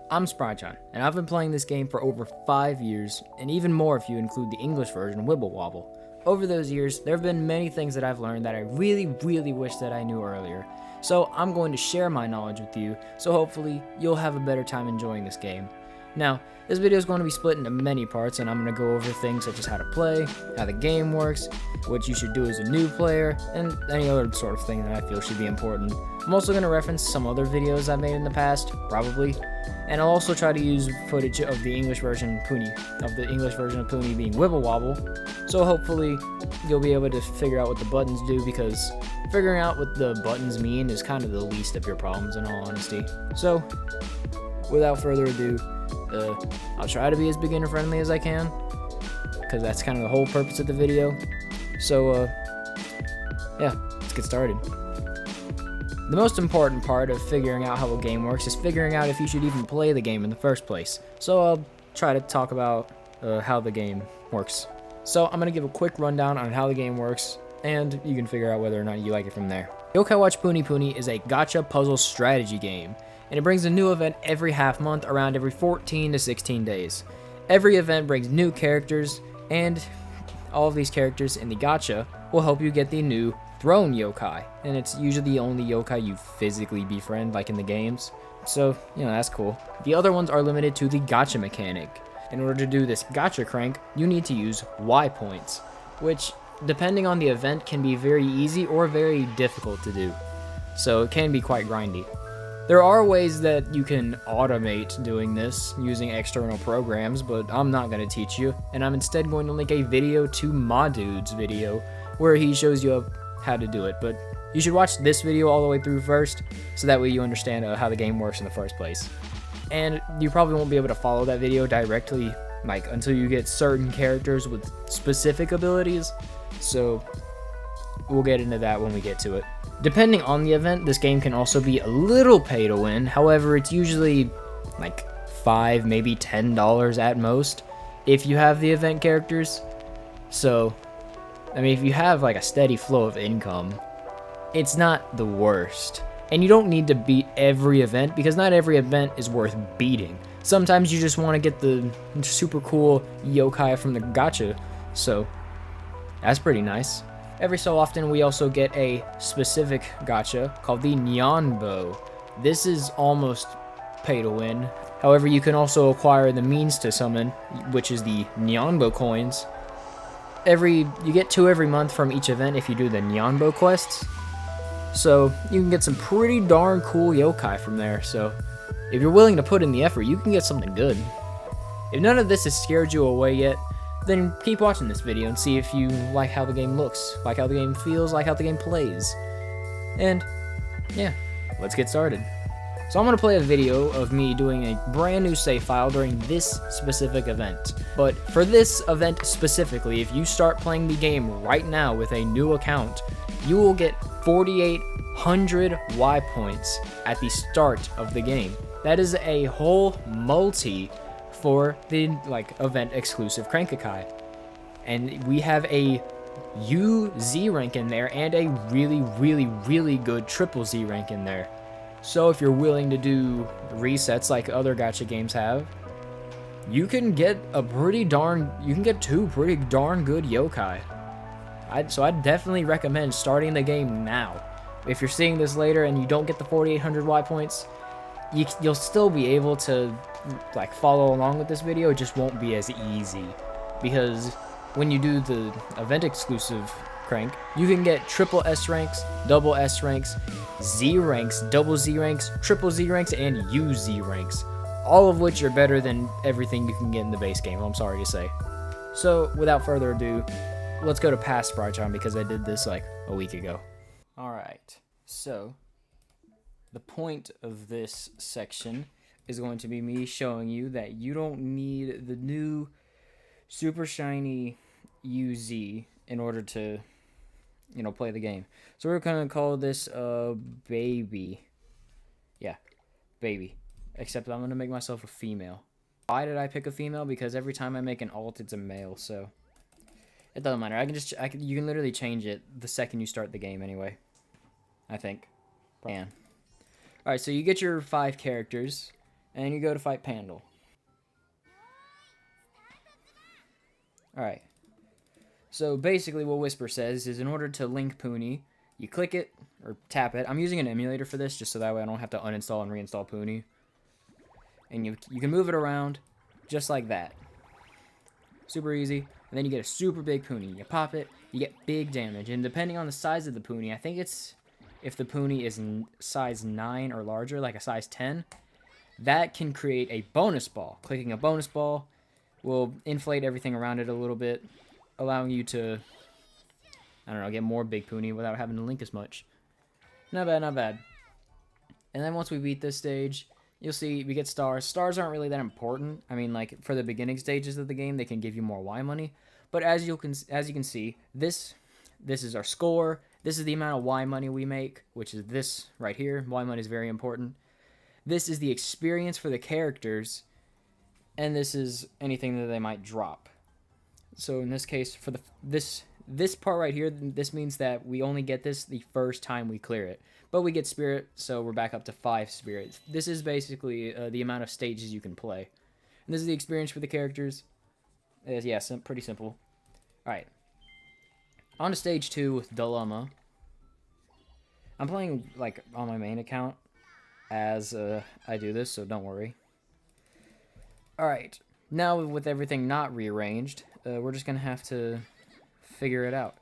I'm Spryjon, and I've been playing this game for over 5 years, and even more if you include the English version, Wibble Wobble. Over those years, there have been many things that I've learned that I really wish that I knew earlier. So I'm going to share my knowledge with you, so hopefully you'll have a better time enjoying this game. Now, this video is going to be split into many parts, and I'm going to go over things such as how to play, how the game works, what you should do as a new player, and any other sort of thing that I feel should be important. I'm also going to reference some other videos I've made in the past, probably, and I'll also try to use footage of the English version Puni, being Wibble Wobble, so hopefully you'll be able to figure out what the buttons do, because figuring out what the buttons mean is kind of the least of your problems in all honesty. So, without further ado, I'll try to be as beginner friendly as I can, because that's kind of the whole purpose of the video. So, yeah, let's get started. The most important part of figuring out how a game works is figuring out if you should even play the game in the first place. So I'll try to talk about how the game works. So I'm going to give a quick rundown on how the game works, and you can figure out whether or not you like it from there. Yokai Watch Puni is a gacha puzzle strategy game, and it brings a new event every half month, around every 14 to 16 days. Every event brings new characters, and all of these characters in the gacha will help you get the new throne yokai, and it's usually the only yokai you physically befriend, like in the games. So, that's cool. The other ones are limited to the gacha mechanic. In order to do this gacha crank, you need to use Y points, which, depending on the event, can be very easy or very difficult to do. So it can be quite grindy. There are ways that you can automate doing this using external programs, but I'm not going to teach you, and I'm instead going to link a video to my dude's video where he shows you how to do it. But you should watch this video all the way through first, so that way you understand how the game works in the first place. And you probably won't be able to follow that video directly, until you get certain characters with specific abilities, so we'll get into that when we get to it. Depending on the event, this game can also be a little pay to win. However, it's usually $5, maybe $10 at most if you have the event characters. So, if you have a steady flow of income, it's not the worst. And you don't need to beat every event, because not every event is worth beating. Sometimes you just want to get the super cool yokai from the gacha, so that's pretty nice. Every so often we also get a specific gacha called the Nyanbo. This is almost pay to win. However, you can also acquire the means to summon, which is the Nyanbo coins. You get 2 every month from each event if you do the Nyanbo quests. So you can get some pretty darn cool yokai from there. So if you're willing to put in the effort, you can get something good. If none of this has scared you away yet, then keep watching this video and see if you like how the game looks, like how the game feels, like how the game plays. And yeah, let's get started. So I'm going to play a video of me doing a brand new save file during this specific event. But for this event specifically, if you start playing the game right now with a new account, you will get 4,800 Y points at the start of the game. That is a whole multi for the event exclusive Crankakai. And we have a UZ rank in there and a really good triple Z rank in there. So if you're willing to do resets like other gacha games have, you can get 2 pretty darn good yokai. So I'd definitely recommend starting the game now. If you're seeing this later and you don't get the 4,800 Y points, you'll still be able to follow along with this video. It just won't be as easy, because when you do the event exclusive crank, you can get triple S ranks, double S ranks, Z ranks, double Z ranks, triple Z ranks, and UZ ranks, all of which are better than everything you can get in the base game, I'm sorry to say. So without further ado, let's go to past Spryjon, because I did this a week ago. Alright, so the point of this section is going to be me showing you that you don't need the new super shiny UZ in order to, play the game. So we're going to call this baby. Yeah, baby. Except I'm going to make myself a female. Why did I pick a female? Because every time I make an alt, it's a male, so it doesn't matter. You can literally change it the second you start the game anyway, I think. Alright, so you get your 5 characters, and you go to fight Pandal. Alright. So basically what Whisper says is in order to link Puni, you click it, or tap it. I'm using an emulator for this, just so that way I don't have to uninstall and reinstall Puni. And you can move it around, just like that. Super easy. And then you get a super big Puni. You pop it, you get big damage. And depending on the size of the Puni, I think it's... if the Puni is size 9 or larger, like a size 10, that can create a bonus ball. Clicking a bonus ball will inflate everything around it a little bit, allowing you to, I don't know, get more big Puni without having to link as much. Not bad, not bad. And then once we beat this stage, you'll see we get stars. Stars aren't really that important. I mean, like, for the beginning stages of the game, they can give you more Y money. But as you can see, this is our score. This is the amount of Y money we make, which is this right here. Y money is very important. This is the experience for the characters, and this is anything that they might drop. So in this case, for this part right here, this means that we only get this the first time we clear it. But we get spirit, so we're back up to 5 spirits. This is basically the amount of stages you can play. And this is the experience for the characters. Yeah, pretty simple. Alright. On to stage 2 with Dilemma. I'm playing, like, on my main account as I do this, so don't worry. Alright. Now, with everything not rearranged, we're just going to have to figure it out.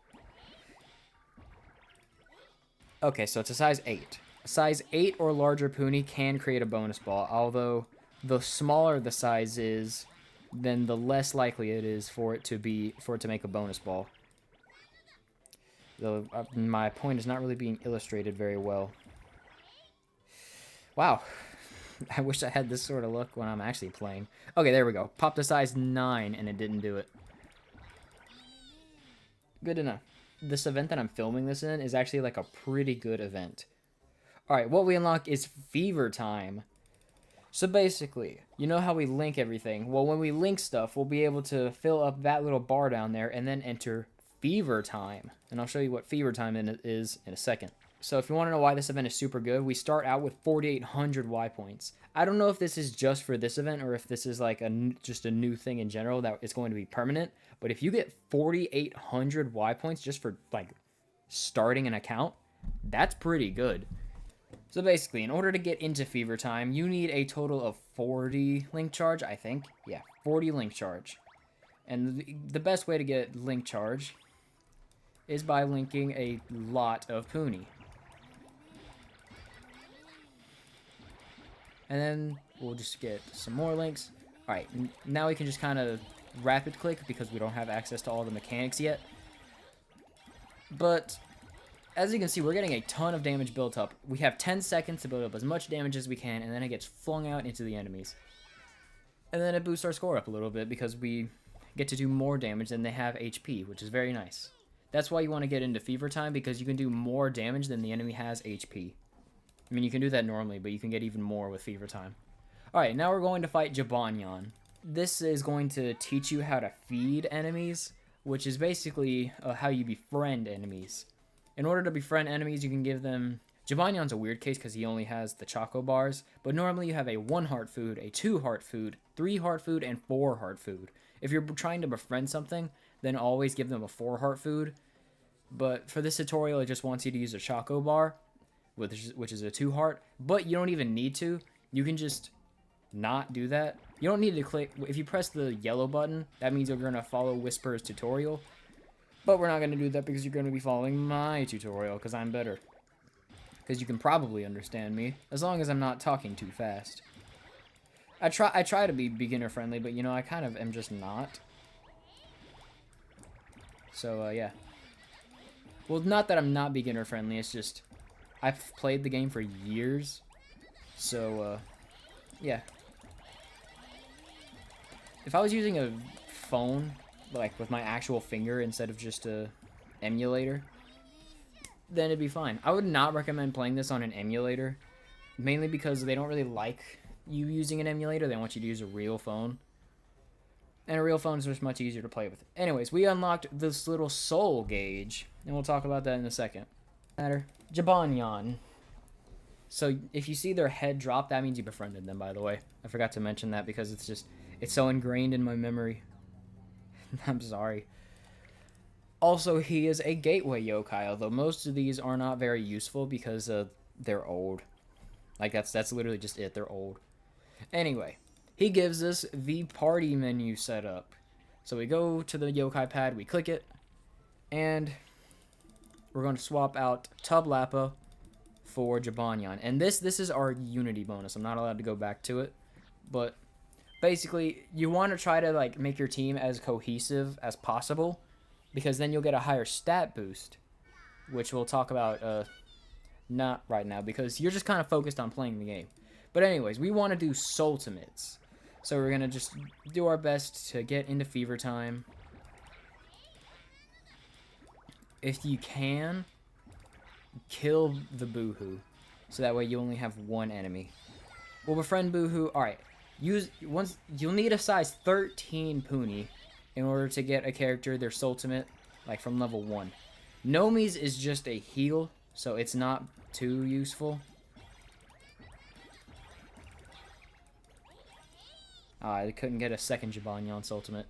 Okay, so it's a size 8. A size 8 or larger Puni can create a bonus ball, although the smaller the size is, then the less likely it is for it to make a bonus ball. Though my point is not really being illustrated very well. Wow. I wish I had this sort of look when I'm actually playing. Okay, there we go. Popped a size 9 and it didn't do it. Good to know. This event that I'm filming this in is actually like a pretty good event. Alright, what we unlock is Fever Time. So basically, you know how we link everything? Well, when we link stuff, we'll be able to fill up that little bar down there and then enter Fever Time. And I'll show you what Fever Time is in a second. So if you want to know why this event is super good, we start out with 4,800 Y points. I don't know if this is just for this event or if this is like just a new thing in general that it's going to be permanent. But if you get 4,800 Y points just for like starting an account, that's pretty good. So basically, in order to get into Fever Time, you need a total of 40 link charge, I think. Yeah, 40 link charge. And the best way to get link charge is by linking a lot of Puni. And then we'll just get some more links. Alright, now we can just kind of rapid click because we don't have access to all the mechanics yet. But as you can see, we're getting a ton of damage built up. We have 10 seconds to build up as much damage as we can, and then it gets flung out into the enemies. And then it boosts our score up a little bit because we get to do more damage than they have HP, which is very nice. That's why you want to get into Fever Time, because you can do more damage than the enemy has HP. I mean, you can do that normally, but you can get even more with Fever Time. Alright, now we're going to fight Jibanyan. This is going to teach you how to feed enemies, which is basically how you befriend enemies. In order to befriend enemies, you can give them... Jibanyan's a weird case because he only has the Choco Bars, but normally you have a 1 heart food, a 2 heart food, 3 heart food, and 4 heart food. If you're trying to befriend something, then always give them a 4 heart food. But for this tutorial, it just wants you to use a Choco Bar, which is a 2 heart, but you don't even need to. You can just not do that. You don't need to click. If you press the yellow button, that means you're going to follow Whisper's tutorial. But we're not going to do that because you're going to be following my tutorial because I'm better. Because you can probably understand me, as long as I'm not talking too fast. I try to be beginner friendly, but you know, I kind of am just not. So, yeah. Well, not that I'm not beginner friendly, it's just I've played the game for years. So, yeah. If I was using a phone, like with my actual finger instead of just a emulator, then it'd be fine. I would not recommend playing this on an emulator, mainly because they don't really like you using an emulator. They want you to use a real phone. And a real phone is just much easier to play with. Anyways, we unlocked this little soul gauge, and we'll talk about that in a second. Jibanyan. So if you see their head drop, that means you befriended them, by the way. I forgot to mention that because it's so ingrained in my memory. I'm sorry. Also, he is a gateway yokai, although most of these are not very useful because they're old. Like, that's literally just it. They're old. Anyway, he gives us the party menu setup. So we go to the yokai pad, we click it, and we're going to swap out Tub Lappa for Jibanyan. And this is our unity bonus. I'm not allowed to go back to it, but basically you want to try to like make your team as cohesive as possible, because then you'll get a higher stat boost, which we'll talk about not right now because you're just kind of focused on playing the game. But anyways, we want to do Soultimates. So we're going to just do our best to get into Fever Time. If you can, kill the Boohoo, so that way you only have one enemy. We'll befriend Boohoo. Alright, you'll need a size 13 Puni in order to get a character, their Soultimate, like from level 1. Nomi's is just a heal, so it's not too useful. I couldn't get a second Jibanyan Soultimate.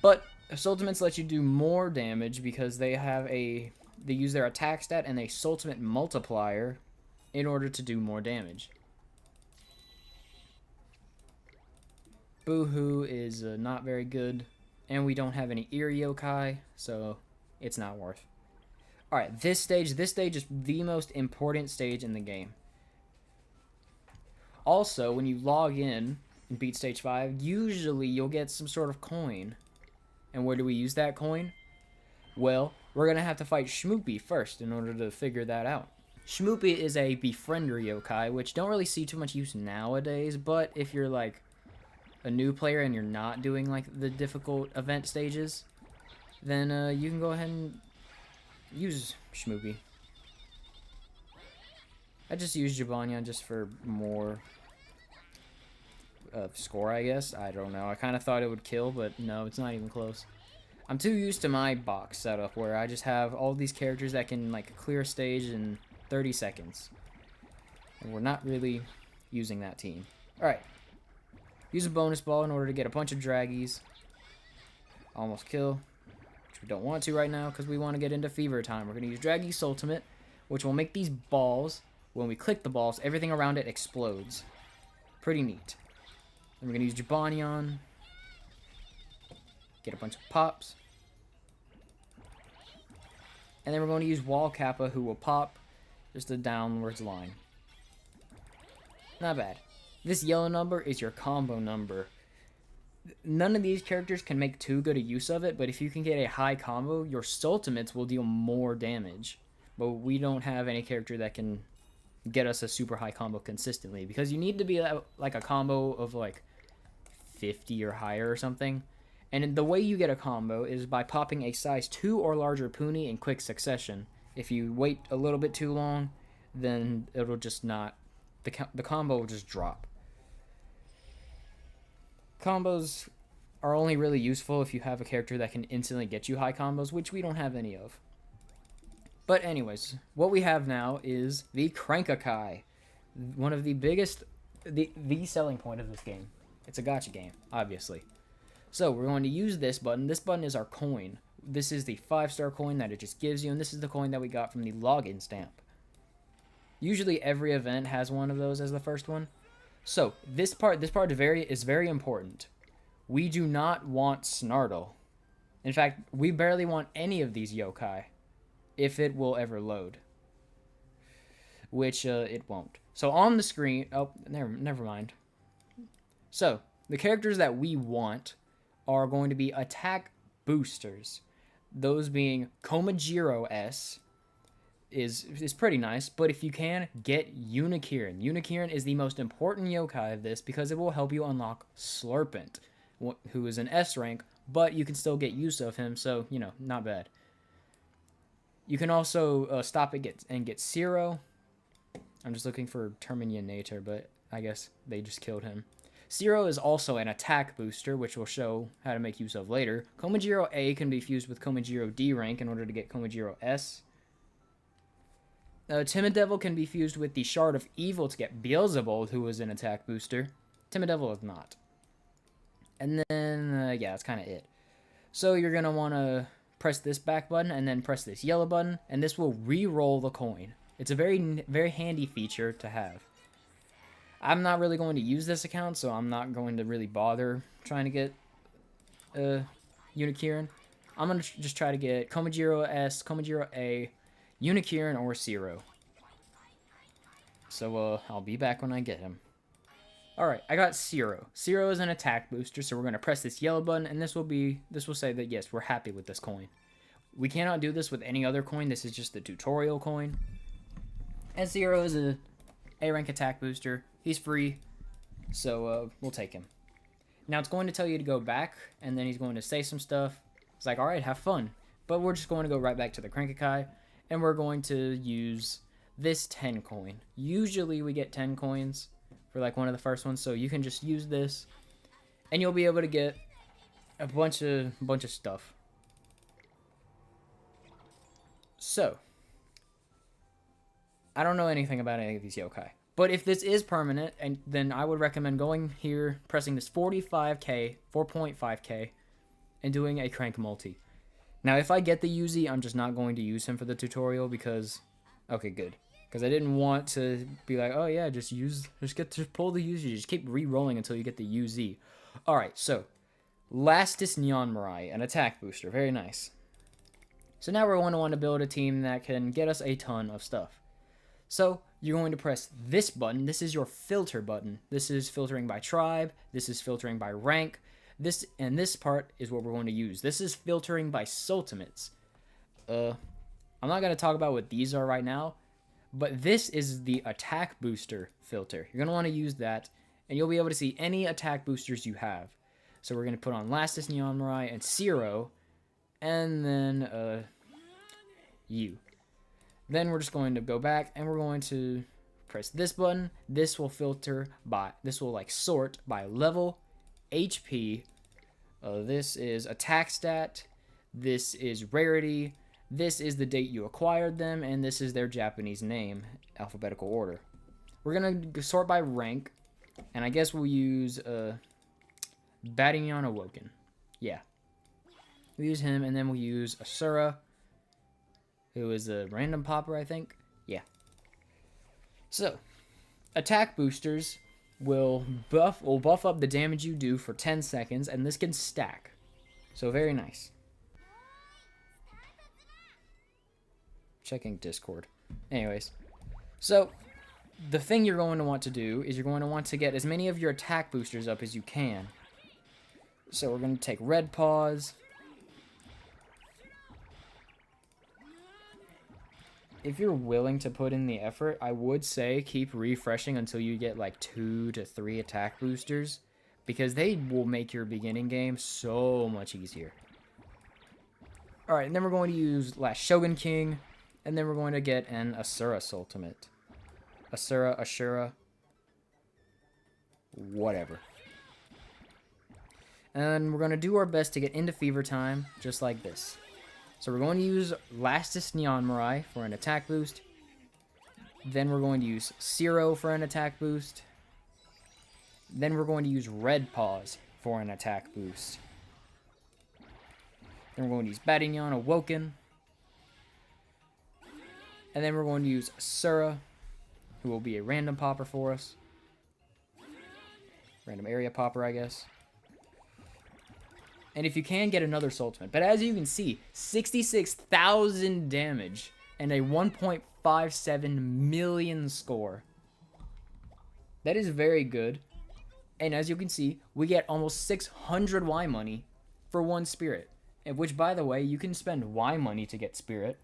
But Soultimates let you do more damage because they use their attack stat and a Soultimate multiplier in order to do more damage. Boohoo is not very good, and we don't have any Eerie Yokai, so it's not worth. Alright, this stage is the most important stage in the game. Also, when you log in and beat stage 5, usually you'll get some sort of coin. And where do we use that coin? Well, we're going to have to fight Shmoopy first in order to figure that out. Shmoopy is a befriender yokai, which don't really see too much use nowadays, but if you're like a new player and you're not doing like the difficult event stages, then you can go ahead and use Shmoopy. I just use Jibanyan just for more score, I guess. I don't know. I kind of thought it would kill, but no, it's not even close. I'm too used to my box setup where I just have all these characters that can like clear a stage in 30 seconds. And we're not really using that team. Alright. Use a bonus ball in order to get a bunch of draggies. Almost kill. Which we don't want to right now because we want to get into Fever Time. We're going to use Draggy Soultimate, which will make these balls, when we click the balls, everything around it explodes. Pretty neat. Then we're going to use Jibanyan. Get a bunch of pops. And then we're going to use Wall Kappa, who will pop just a downwards line. Not bad. This yellow number is your combo number. None of these characters can make too good a use of it, but if you can get a high combo, your Soultimates will deal more damage. But we don't have any character that can get us a super high combo consistently, because you need to be like a combo of like 50 or higher or something. And the way you get a combo is by popping a size 2 or larger Puni in quick succession. If you wait a little bit too long, then it'll just not... The combo will just drop. Combos are only really useful if you have a character that can instantly get you high combos, which we don't have any of. But anyways, what we have now is the Crankakai. One of the biggest... The selling point of this game. It's a gacha game, obviously. So we're going to use this button. This button is our coin. This is the 5-star coin that it just gives you, and this is the coin that we got from the login stamp. Usually every event has one of those as the first one. So this part is very important. We do not want Snartle. In fact, we barely want any of these yokai, if it will ever load. Which it won't. So on the screen, oh, never mind. So the characters that we want are going to be attack boosters. Those being Komajiro S is pretty nice, but if you can, get Unikirin. Unikirin is the most important yokai of this because it will help you unlock Slurpent, who is an S rank, but you can still get use of him, so, you know, not bad. You can also stop it and get Zero. I'm just looking for Terminator, but I guess they just killed him. Zero is also an attack booster, which we'll show how to make use of later. Komajiro A can be fused with Komajiro D rank in order to get Komajiro S. Timid Devil can be fused with the Shard of Evil to get Beelzebub, who is an attack booster. Timid Devil is not. And then, yeah, that's kind of it. So you're going to want to press this back button and then press this yellow button, and this will re-roll the coin. It's a very, very handy feature to have. I'm not really going to use this account, so I'm not going to really bother trying to get Unikirin. I'm going to just try to get Komajiro S, Komajiro A, Unikirin, or Zero. So I'll be back when I get him. Alright, I got Zero. Zero is an attack booster, so we're going to press this yellow button, and this will say that, yes, we're happy with this coin. We cannot do this with any other coin. This is just the tutorial coin. And Zero is a A-rank attack booster. He's free, so we'll take him. Now, it's going to tell you to go back, and then he's going to say some stuff. It's like, alright, have fun. But we're just going to go right back to the Crankakai, and we're going to use this 10 coin. Usually we get 10 coins for like one of the first ones, so you can just use this, and you'll be able to get a bunch of stuff. So, I don't know anything about any of these yokai. But if this is permanent, and then I would recommend going here, pressing this 4.5k, and doing a crank multi. Now, if I get the Yuzi, I'm just not going to use him for the tutorial because, okay, good. Because I didn't want to be like, oh yeah, just pull the Yuzi, just keep re-rolling until you get the UZ. Alright, so, Lastus Nyanmarai, an attack booster, very nice. So now we're going to want to build a team that can get us a ton of stuff. So, you're going to press this button. This is your filter button. This is filtering by tribe. This is filtering by rank. This part is what we're going to use. This is filtering by Soultimates. I'm not going to talk about what these are right now, but this is the attack booster filter. You're going to want to use that, and you'll be able to see any attack boosters you have. So we're going to put on Lastus Nyanmarai and Zero, and then you. Then we're just going to go back, and we're going to press this button. This will filter by, sort by level, HP. This is attack stat. This is rarity. This is the date you acquired them, and this is their Japanese name, alphabetical order. We're going to sort by rank, and I guess we'll use Batinyon Awoken. Yeah. We'll use him, and then we'll use Asura, who is a random popper, I think. Yeah. So, attack boosters will buff up the damage you do for 10 seconds, and this can stack. So, very nice. Checking Discord. Anyways, so the thing you're going to want to do is you're going to want to get as many of your attack boosters up as you can. So we're going to take Red Paws. If you're willing to put in the effort, I would say keep refreshing until you get like 2 to 3 attack boosters, because they will make your beginning game so much easier. Alright, and then we're going to use Last Shogun King. And then we're going to get an Asura Soultimate. Ashura. Whatever. And we're going to do our best to get into Fever Time, just like this. So we're going to use Lastus Nyanmarai for an attack boost. Then we're going to use Zero for an attack boost. Then we're going to use Red Paws for an attack boost. Then we're going to use Batinyon Awoken. And then we're going to use Asura, who will be a random popper for us. Random area popper, I guess. And if you can, get another Soultimate. But as you can see, 66,000 damage and a 1.57 million score. That is very good. And as you can see, we get almost 600 Y money for one spirit. And which, by the way, you can spend Y money to get spirit.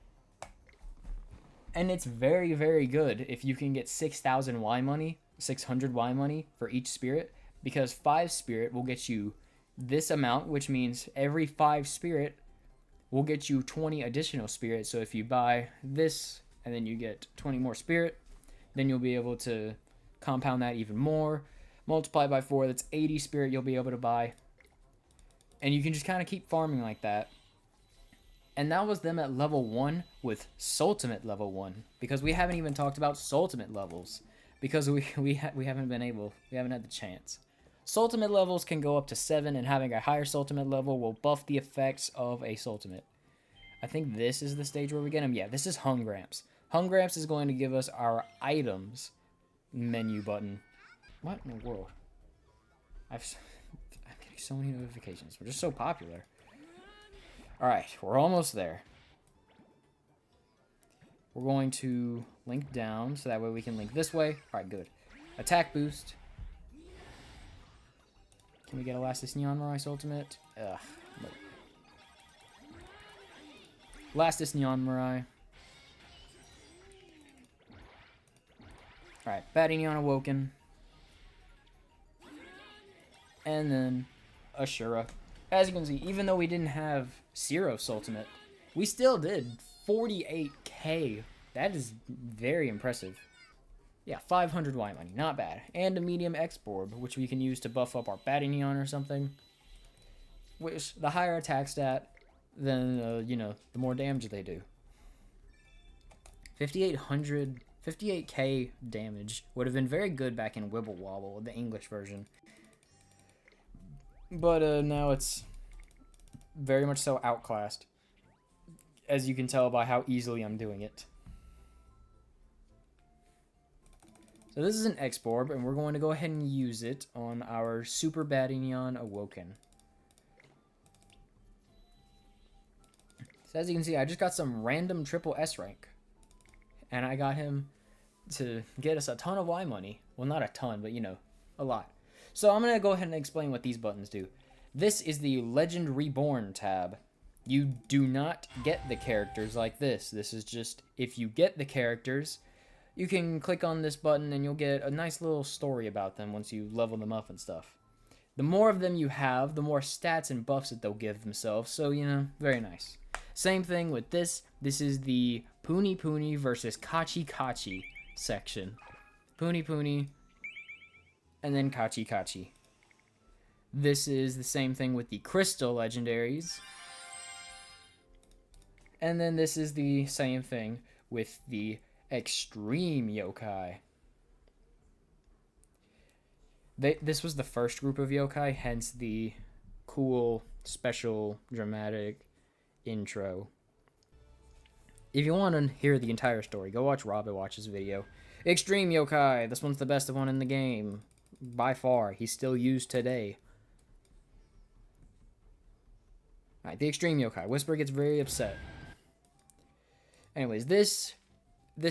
And it's very, very good if you can get 6,000 Y money, 600 Y money for each spirit, because 5 spirit will get you this amount, which means every 5 spirit will get you 20 additional spirit. So if you buy this and then you get 20 more spirit, then you'll be able to compound that even more. Multiply by 4, that's 80 spirit you'll be able to buy. And you can just kind of keep farming like that. And that was them at level 1 with Soultimate level 1. Because we haven't even talked about Soultimate levels. Because we haven't been able, we haven't had the chance. Soultimate levels can go up to 7, and having a higher Soultimate level will buff the effects of a Soultimate. I think this is the stage where we get him. Yeah, this is Hungramps. Hungramps is going to give us our items menu button. What in the world? I'm getting so many notifications. We're just so popular. Alright, we're almost there. We're going to link down, so that way we can link this way. Alright, good. Attack boost. Can we get Elastis Nyanmorai Ultimate? Ugh. No. Elastis Nyanmorai. Alright, Batinion Awoken. And then Ashura. As you can see, even though we didn't have Syros Ultimate, we still did 48k. That is very impressive. Yeah, 500 white money, not bad. And a medium X-Borb, which we can use to buff up our Batinion or something. Which, the higher attack stat, then, you know, the more damage they do. 58k damage would have been very good back in Wibble Wobble, the English version. But now it's very much so outclassed, as you can tell by how easily I'm doing it. So this is an X-Borb, and we're going to go ahead and use it on our Super Batinion Awoken. So as you can see, I just got some random triple S rank. And I got him to get us a ton of Y money. Well, not a ton, but, you know, a lot. So I'm going to go ahead and explain what these buttons do. This is the Legend Reborn tab. You do not get the characters like this. This is just, if you get the characters, you can click on this button and you'll get a nice little story about them once you level them up and stuff. The more of them you have, the more stats and buffs that they'll give themselves. So, you know, very nice. Same thing with this. This is the Puni versus Kachi section. Puni, and then Kachi. This is the same thing with the Crystal Legendaries. And then this is the same thing with the Extreme Yokai. This was the first group of yokai, hence the cool, special, dramatic intro. If you want to hear the entire story, go watch Robin Watch's video. Extreme Yokai, this one's the best one in the game. By far, he's still used today. Alright, the Extreme Yokai. Whisper gets very upset. Anyways, this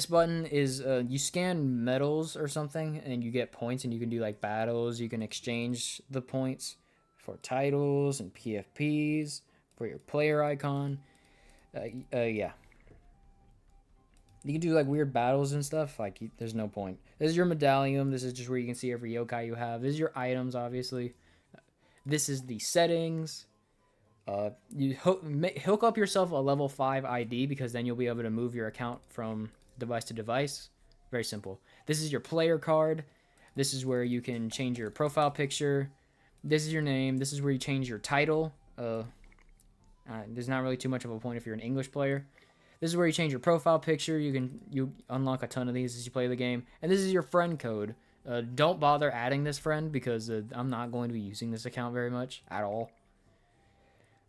button is, you scan medals or something, and you get points, and you can do, like, battles. You can exchange the points for titles and PFPs, for your player icon. Yeah. You can do, like, weird battles and stuff. Like, there's no point. This is your medallion. This is just where you can see every yokai you have. This is your items, obviously. This is the settings. You hook up yourself a level 5 ID, because then you'll be able to move your account from device to device. Very simple. This is your player card. This is where you can change your profile picture. This is your name. This is where you change your title. There's not really too much of a point if you're an English player. This is where you change your profile picture. You unlock a ton of these as you play the game. And this is your friend code. Don't bother adding this friend, because I'm not going to be using this account very much at all.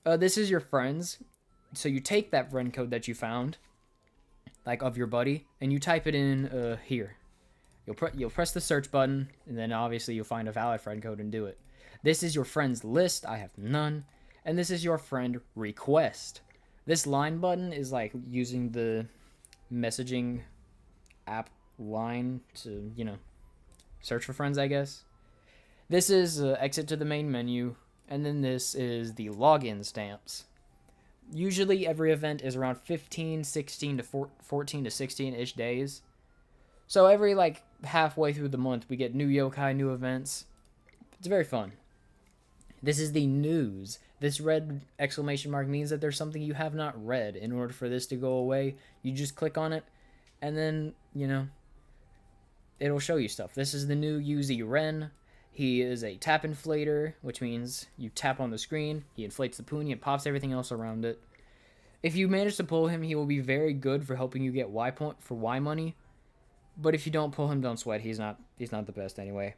This is your friends. So you take that friend code that you found, like of your buddy, and you type it in here. You'll press the search button, and then obviously you'll find a valid friend code and do it. This is your friends list. I have none. And this is your friend request. This line button is like using the messaging app line to, you know, search for friends, I guess. This is exit to the main menu. And then this is the login stamps. Usually every event is around 15, 16 to 14 to 16-ish days. So every, like, halfway through the month, we get new yokai, new events. It's very fun. This is the news. This red exclamation mark means that there's something you have not read. In order for this to go away, you just click on it, and then, you know, it'll show you stuff. This is the new UZ Ren. He is a tap inflator, which means you tap on the screen, he inflates the Puni, and pops everything else around it. If you manage to pull him, he will be very good for helping you get Y point for Y money. But if you don't pull him, don't sweat. He's not the best anyway.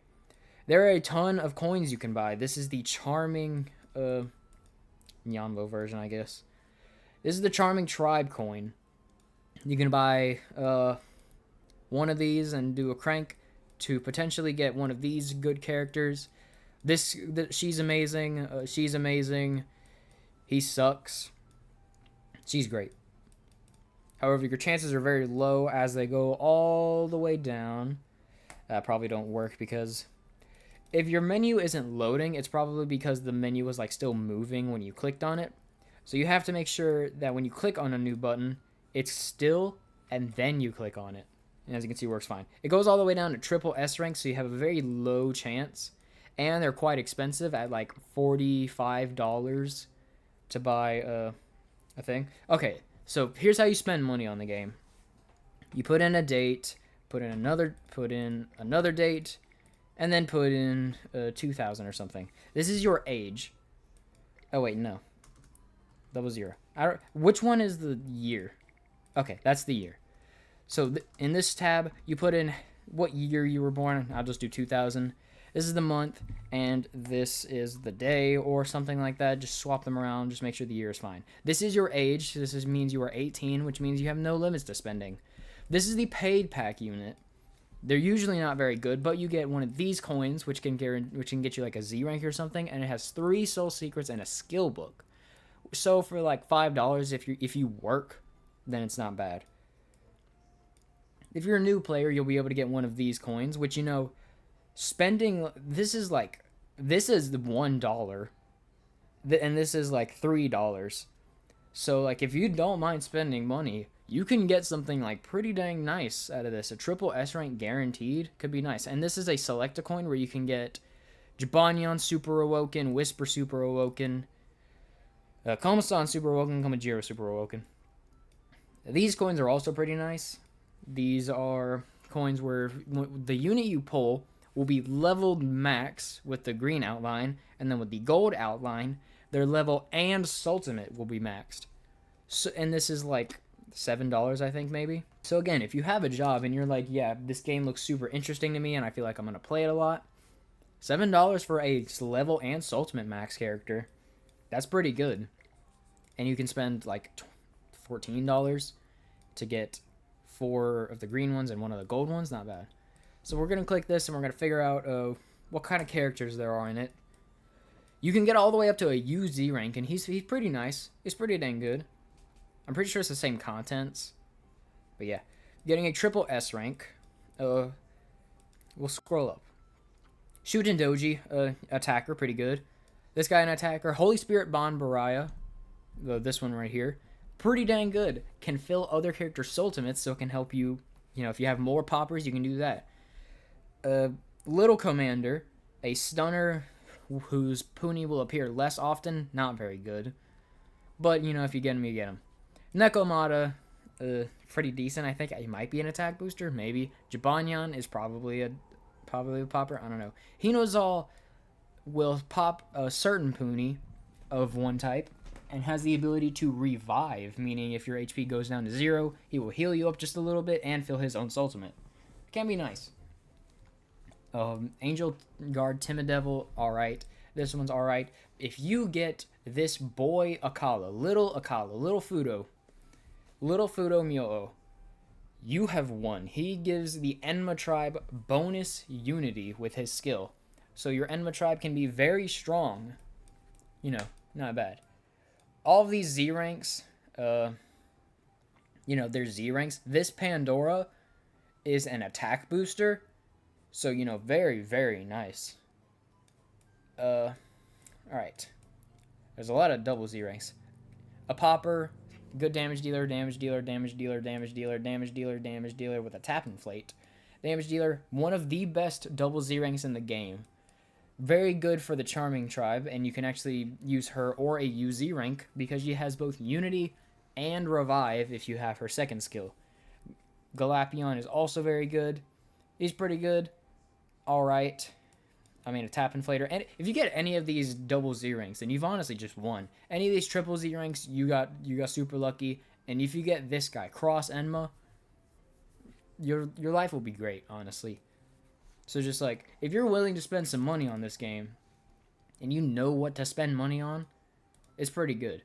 There are a ton of coins you can buy. This is the charming Nyanbo version, I guess. This is the charming tribe coin. You can buy one of these and do a crank to potentially get one of these good characters. She's amazing. She's amazing. He sucks. She's great. However, your chances are very low as they go all the way down. That probably don't work because if your menu isn't loading, it's probably because the menu was like still moving when you clicked on it. So you have to make sure that when you click on a new button, it's still and then you click on it. And as you can see, it works fine. It goes all the way down to triple S rank, so you have a very low chance. And they're quite expensive at like $45 to buy a thing. Okay, so here's how you spend money on the game. You put in a date, put in another date, and then put in 2,000 or something. This is your age. Oh wait, no. $00. Which one is the year? Okay, that's the year. So in this tab, you put in what year you were born. I'll just do 2000. This is the month, and this is the day or something like that. Just swap them around. Just make sure the year is fine. This is your age. Means you are 18, which means you have no limits to spending. This is the paid pack unit. They're usually not very good, but you get one of these coins, which can get you like a Z rank or something, and it has 3 soul secrets and a skill book. So for like $5, if you work, then it's not bad. If you're a new player, you'll be able to get one of these coins, which spending this is the $1, and this is like $3. So like if you don't mind spending money, you can get something like pretty dang nice out of this. A triple S rank guaranteed could be nice. And this is a select a coin where you can get Jibanyan Super Awoken, Whisper Super Awoken, Komasan Super Awoken, Komajiro Super Awoken. These coins are also pretty nice. These are coins where the unit you pull will be leveled max with the green outline, and then with the gold outline, their level and Soultimate will be maxed. So, and this is like $7, I think, maybe. So again, if you have a job and you're like, yeah, this game looks super interesting to me and I feel like I'm going to play it a lot, $7 for a level and Soultimate max character, that's pretty good. And you can spend like $14 to get 4 of the green ones and 1 of the gold ones. Not bad. So we're going to click this and we're going to figure out what kind of characters there are in it. You can get all the way up to a UZ rank, and he's pretty nice. He's pretty dang good. I'm pretty sure it's the same contents. But yeah, getting a triple S rank. We'll scroll up. Shujin Doji, attacker, pretty good. This guy an attacker. Holy Spirit Bon Baraya. This one right here. Pretty dang good. Can fill other characters' Soultimates, so it can help you. If you have more poppers, you can do that. Little Commander, a stunner whose Puni will appear less often. Not very good. But, if you get him, you get him. Nekomata, pretty decent. I think he might be an attack booster, maybe. Jibanyan is probably a popper. I don't know. Hinozal will pop a certain Puni of one type and has the ability to revive, meaning if your HP goes down to 0, he will heal you up just a little bit and fill his own Soultimate. Can be nice. Angel Guard Timid Devil, alright. This one's alright. If you get this boy Akala, little Fudo Myo, you have won. He gives the Enma tribe bonus unity with his skill. So your Enma tribe can be very strong. Not bad. All of these Z ranks, they're Z ranks. This Pandora is an attack booster. So, very, very nice. Alright. There's a lot of double Z ranks. A popper, good damage dealer with a tap inflate. Damage dealer, one of the best double Z ranks in the game. Very good for the Charming tribe, and you can actually use her or a UZ rank because she has both Unity and Revive if you have her second skill. Galapion is also very good. He's pretty good. Alright. I mean, a tap inflator. And if you get any of these double Z ranks, then you've honestly just won. Any of these triple Z ranks, you got super lucky. And if you get this guy, Cross Enma, your life will be great, honestly. So just like, if you're willing to spend some money on this game, and you know what to spend money on, it's pretty good.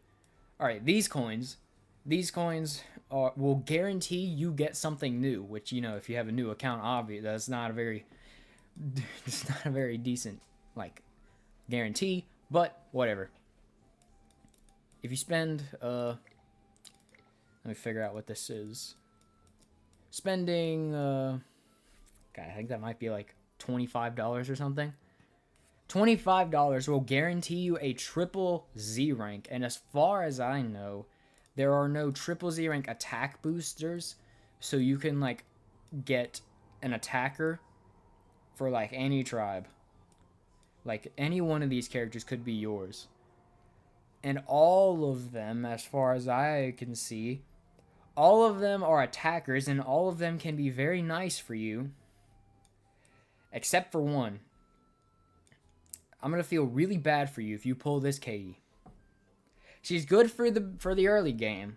All right, these coins will guarantee you get something new. Which, you know, if you have a new account, obviously that's not a very it's not a very decent like guarantee, but whatever. If you spend let me figure out what this is. Spending God, I think that might be like $25 or something. $25 will guarantee you a triple Z rank, and as far as I know, there are no triple Z rank attack boosters, so you can like get an attacker for like any tribe. Like any one of these characters could be yours. And all of them, as far as I can see, all of them are attackers, and all of them can be very nice for you. Except for one. I'm going to feel really bad for you if you pull this Katie. She's good for the early game.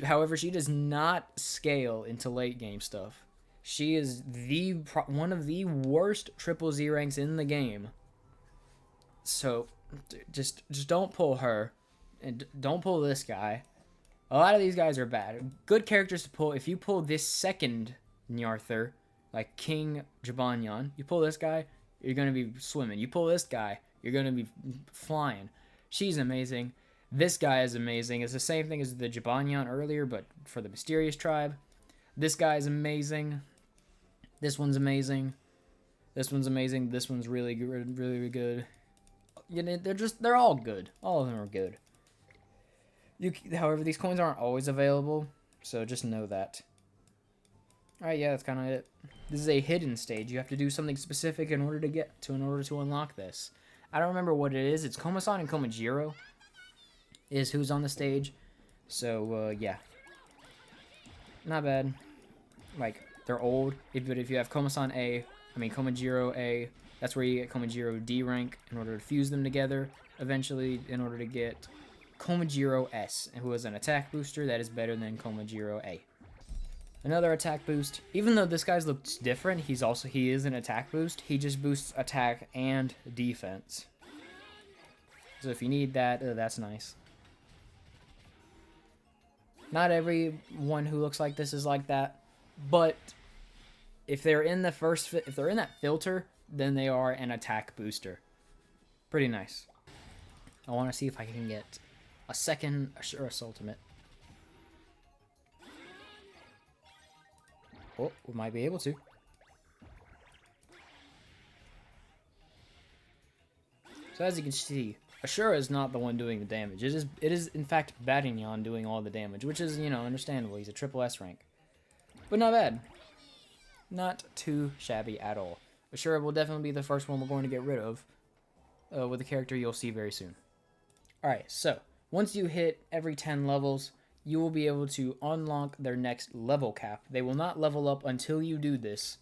However, she does not scale into late game stuff. She is one of the worst triple Z ranks in the game. So, just don't pull her, and don't pull this guy. A lot of these guys are bad. Good characters to pull. If you pull this second Nyarther, like King Jibanyan, you pull this guy, you're going to be swimming. You pull this guy, you're going to be flying. She's amazing. This guy is amazing. It's the same thing as the Jibanyan earlier, but for the Mysterious Tribe. This guy is amazing. This one's amazing. This one's amazing. This one's really good. Really good. You know, they're all good. All of them are good. However, these coins aren't always available, so just know that. Alright, yeah, that's kind of it. This is a hidden stage. You have to do something specific in order to unlock this. I don't remember what it is. It's Komasan and Komajiro is who's on the stage. So, yeah. Not bad. Like, they're old. But if you have Komajiro A, that's where you get Komajiro D rank in order to fuse them together. Eventually, in order to get Komajiro S, who is an attack booster that is better than Komajiro A. Another attack boost. Even though this guy's looks different, he is an attack boost. He just boosts attack and defense. So if you need that, that's nice. Not everyone who looks like this is like that, but if they're in that filter, then they are an attack booster. Pretty nice. I want to see if I can get a second Ashura Soultimate. Oh, we might be able to. So as you can see, Ashura is not the one doing the damage. It is in fact Batignon doing all the damage, which is, you know, understandable. He's a triple S rank. But not bad. Not too shabby at all. Ashura will definitely be the first one we're going to get rid of with a character you'll see very soon. Alright, so once you hit every 10 levels, you will be able to unlock their next level cap. They will not level up until you do this.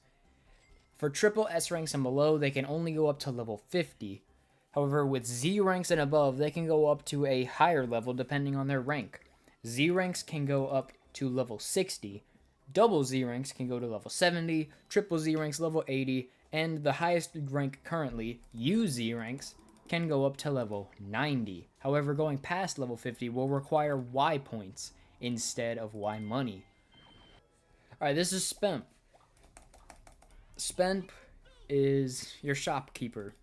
For triple S ranks and below, they can only go up to level 50. However, with Z ranks and above, they can go up to a higher level depending on their rank. Z ranks can go up to level 60. Double Z ranks can go to level 70. Triple Z ranks level 80. And the highest rank currently, UZ ranks, can go up to level 90. However, going past level 50 will require Y points instead of Y money. Alright, this is Spemp. Spemp is your shopkeeper.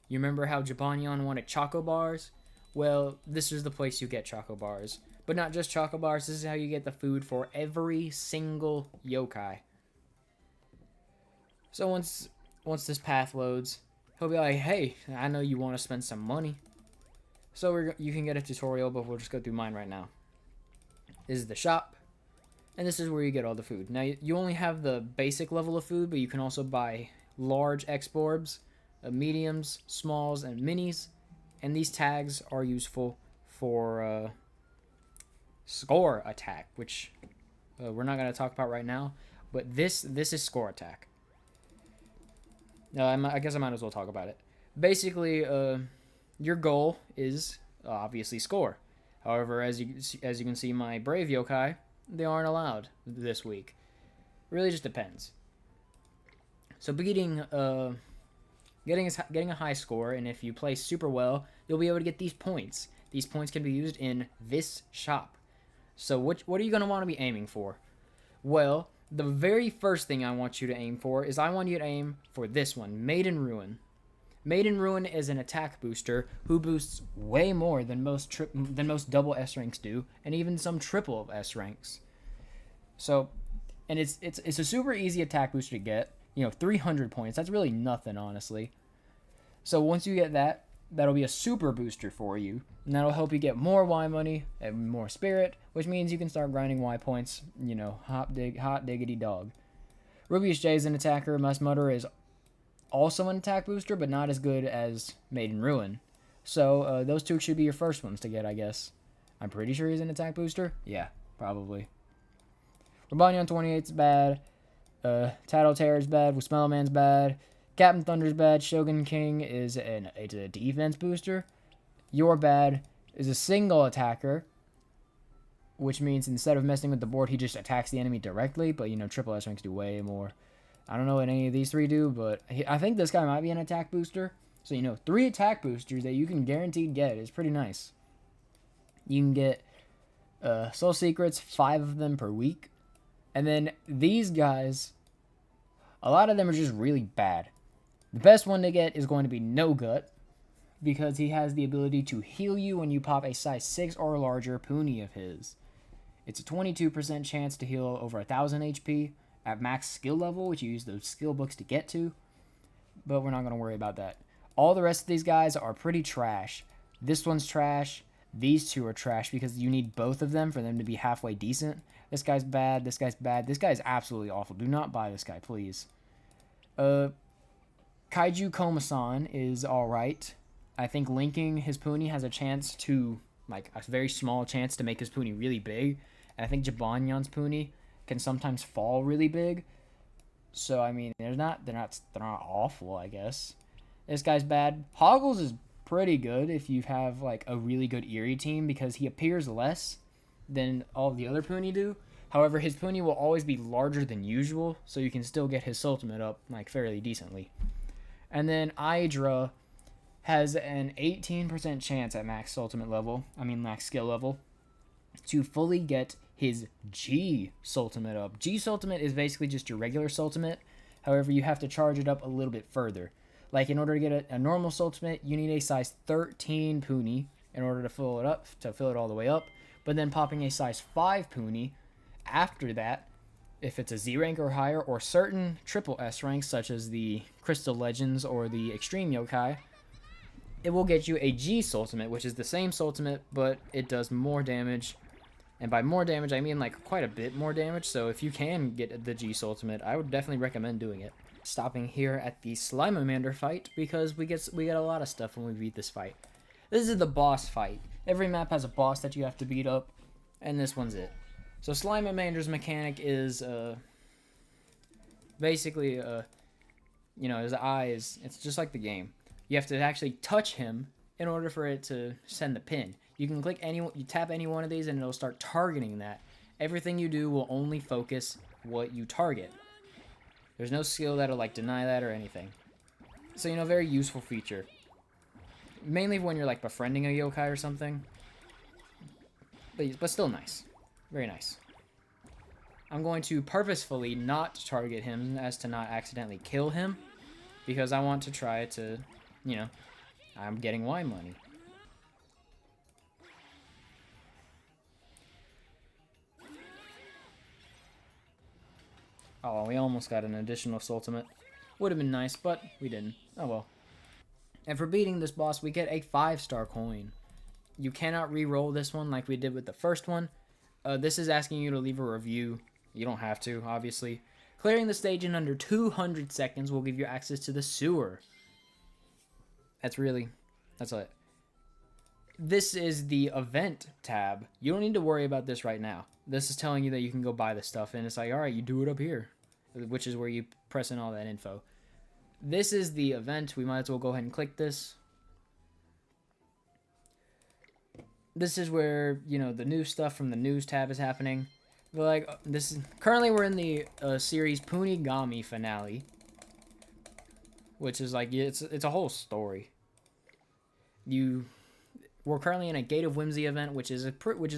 You remember how Jibanyan wanted Choco Bars? Well, this is the place you get Choco Bars. But not just Choco Bars, this is how you get the food for every single yokai. So once this path loads, he'll be like, hey, I know you want to spend some money. So you can get a tutorial, but we'll just go through mine right now. This is the shop, and this is where you get all the food. Now, you only have the basic level of food, but you can also buy large X-Borbs, mediums, smalls, and minis, and these tags are useful for score attack, which we're not going to talk about right now, but this is score attack. I guess I might as well talk about it. Basically, your goal is obviously score. However, as you can see, my brave yokai, they aren't allowed this week. Really, just depends. So getting a high score, and if you play super well, you'll be able to get these points. These points can be used in this shop. So what are you going to want to be aiming for? Well, the very first thing I want you to aim for is I want you to aim for this one, Maiden Ruin. Maiden Ruin is an attack booster who boosts way more than most double S ranks do, and even some triple S ranks. So, and it's a super easy attack booster to get. 300 points. That's really nothing, honestly. So once you get that, that'll be a super booster for you, and that'll help you get more Y money and more spirit, which means you can start grinding Y points. Hot diggity dog. Rubius J is an attacker. Musmutter is also an attack booster, but not as good as Maiden Ruin. So those two should be your first ones to get, I guess. I'm pretty sure he's an attack booster. Yeah, probably. Rabanion 28 is bad. Tattletale is bad. Wismelaman's bad. Captain Thunder's bad. Shogun King is it's a defense booster. Your bad is a single attacker, which means instead of messing with the board, he just attacks the enemy directly. But triple S ranks do way more. I don't know what any of these three do, but I think this guy might be an attack booster. So 3 attack boosters that you can guaranteed get is pretty nice. You can get Soul Secrets, 5 of them per week. And then these guys, a lot of them are just really bad. The best one to get is going to be No Gut, because he has the ability to heal you when you pop a size 6 or larger Puni of his. It's a 22% chance to heal over 1,000 HP at max skill level, which you use those skill books to get to. But we're not going to worry about that. All the rest of these guys are pretty trash. This one's trash. These two are trash because you need both of them for them to be halfway decent. This guy's bad. This guy's bad. This guy's absolutely awful. Do not buy this guy, please. Kaiju Komasan is alright. I think linking his Puni has a chance to, a very small chance to make his Puni really big. And I think Jabanyon's Puni can sometimes fall really big. So, they're not awful, I guess. This guy's bad. Hoggles is pretty good if you have, a really good Eerie team, because he appears less than all the other Puni do. However, his Puni will always be larger than usual, so you can still get his Soultimate up, fairly decently. And then Hydra has an 18% chance at max max skill level, to fully get his G Soultimate up. G Soultimate is basically just your regular Soultimate. However, you have to charge it up a little bit further. In order to get a normal Soultimate, you need a size 13 Puni in order to fill it all the way up. But then popping a size 5 Puni after that, if it's a Z rank or higher, or certain triple S ranks such as the Crystal Legends or the Extreme Yokai, it will get you a G Soultimate, which is the same Soultimate, but it does more damage. And by more damage, I mean quite a bit more damage. So if you can get the G Soultimate, I would definitely recommend doing it. Stopping here at the Slimeamander fight, because we get a lot of stuff when we beat this fight. This is the boss fight. Every map has a boss that you have to beat up, and this one's it. So Slimeamander's mechanic is basically his eyes. It's just like the game. You have to actually touch him in order for it to send the pin. You can you tap any one of these, and it'll start targeting that. Everything you do will only focus what you target. There's no skill that'll deny that or anything. So very useful feature. Mainly when you're befriending a yokai or something. But still nice. Very nice. I'm going to purposefully not target him as to not accidentally kill him, because I want to try to, I'm getting Y money. Oh, we almost got an additional Soultimate. Would have been nice, but we didn't. Oh well. And for beating this boss, we get a 5-star coin. You cannot re-roll this one like we did with the first one. This is asking you to leave a review. You don't have to, obviously. Clearing the stage in under 200 seconds will give you access to the sewer. That's it. This is the event tab. You don't need to worry about this right now. This is telling you that you can go buy the stuff, and it's alright, you do it up here, which is where you press in all that info. This is the event. We might as well go ahead and click this. This is where, you know, the new stuff from the news tab is happening. But like, this is currently we're in the series Puni finale, which is like it's a whole story. We're currently in a Gate of Whimsy event, which is a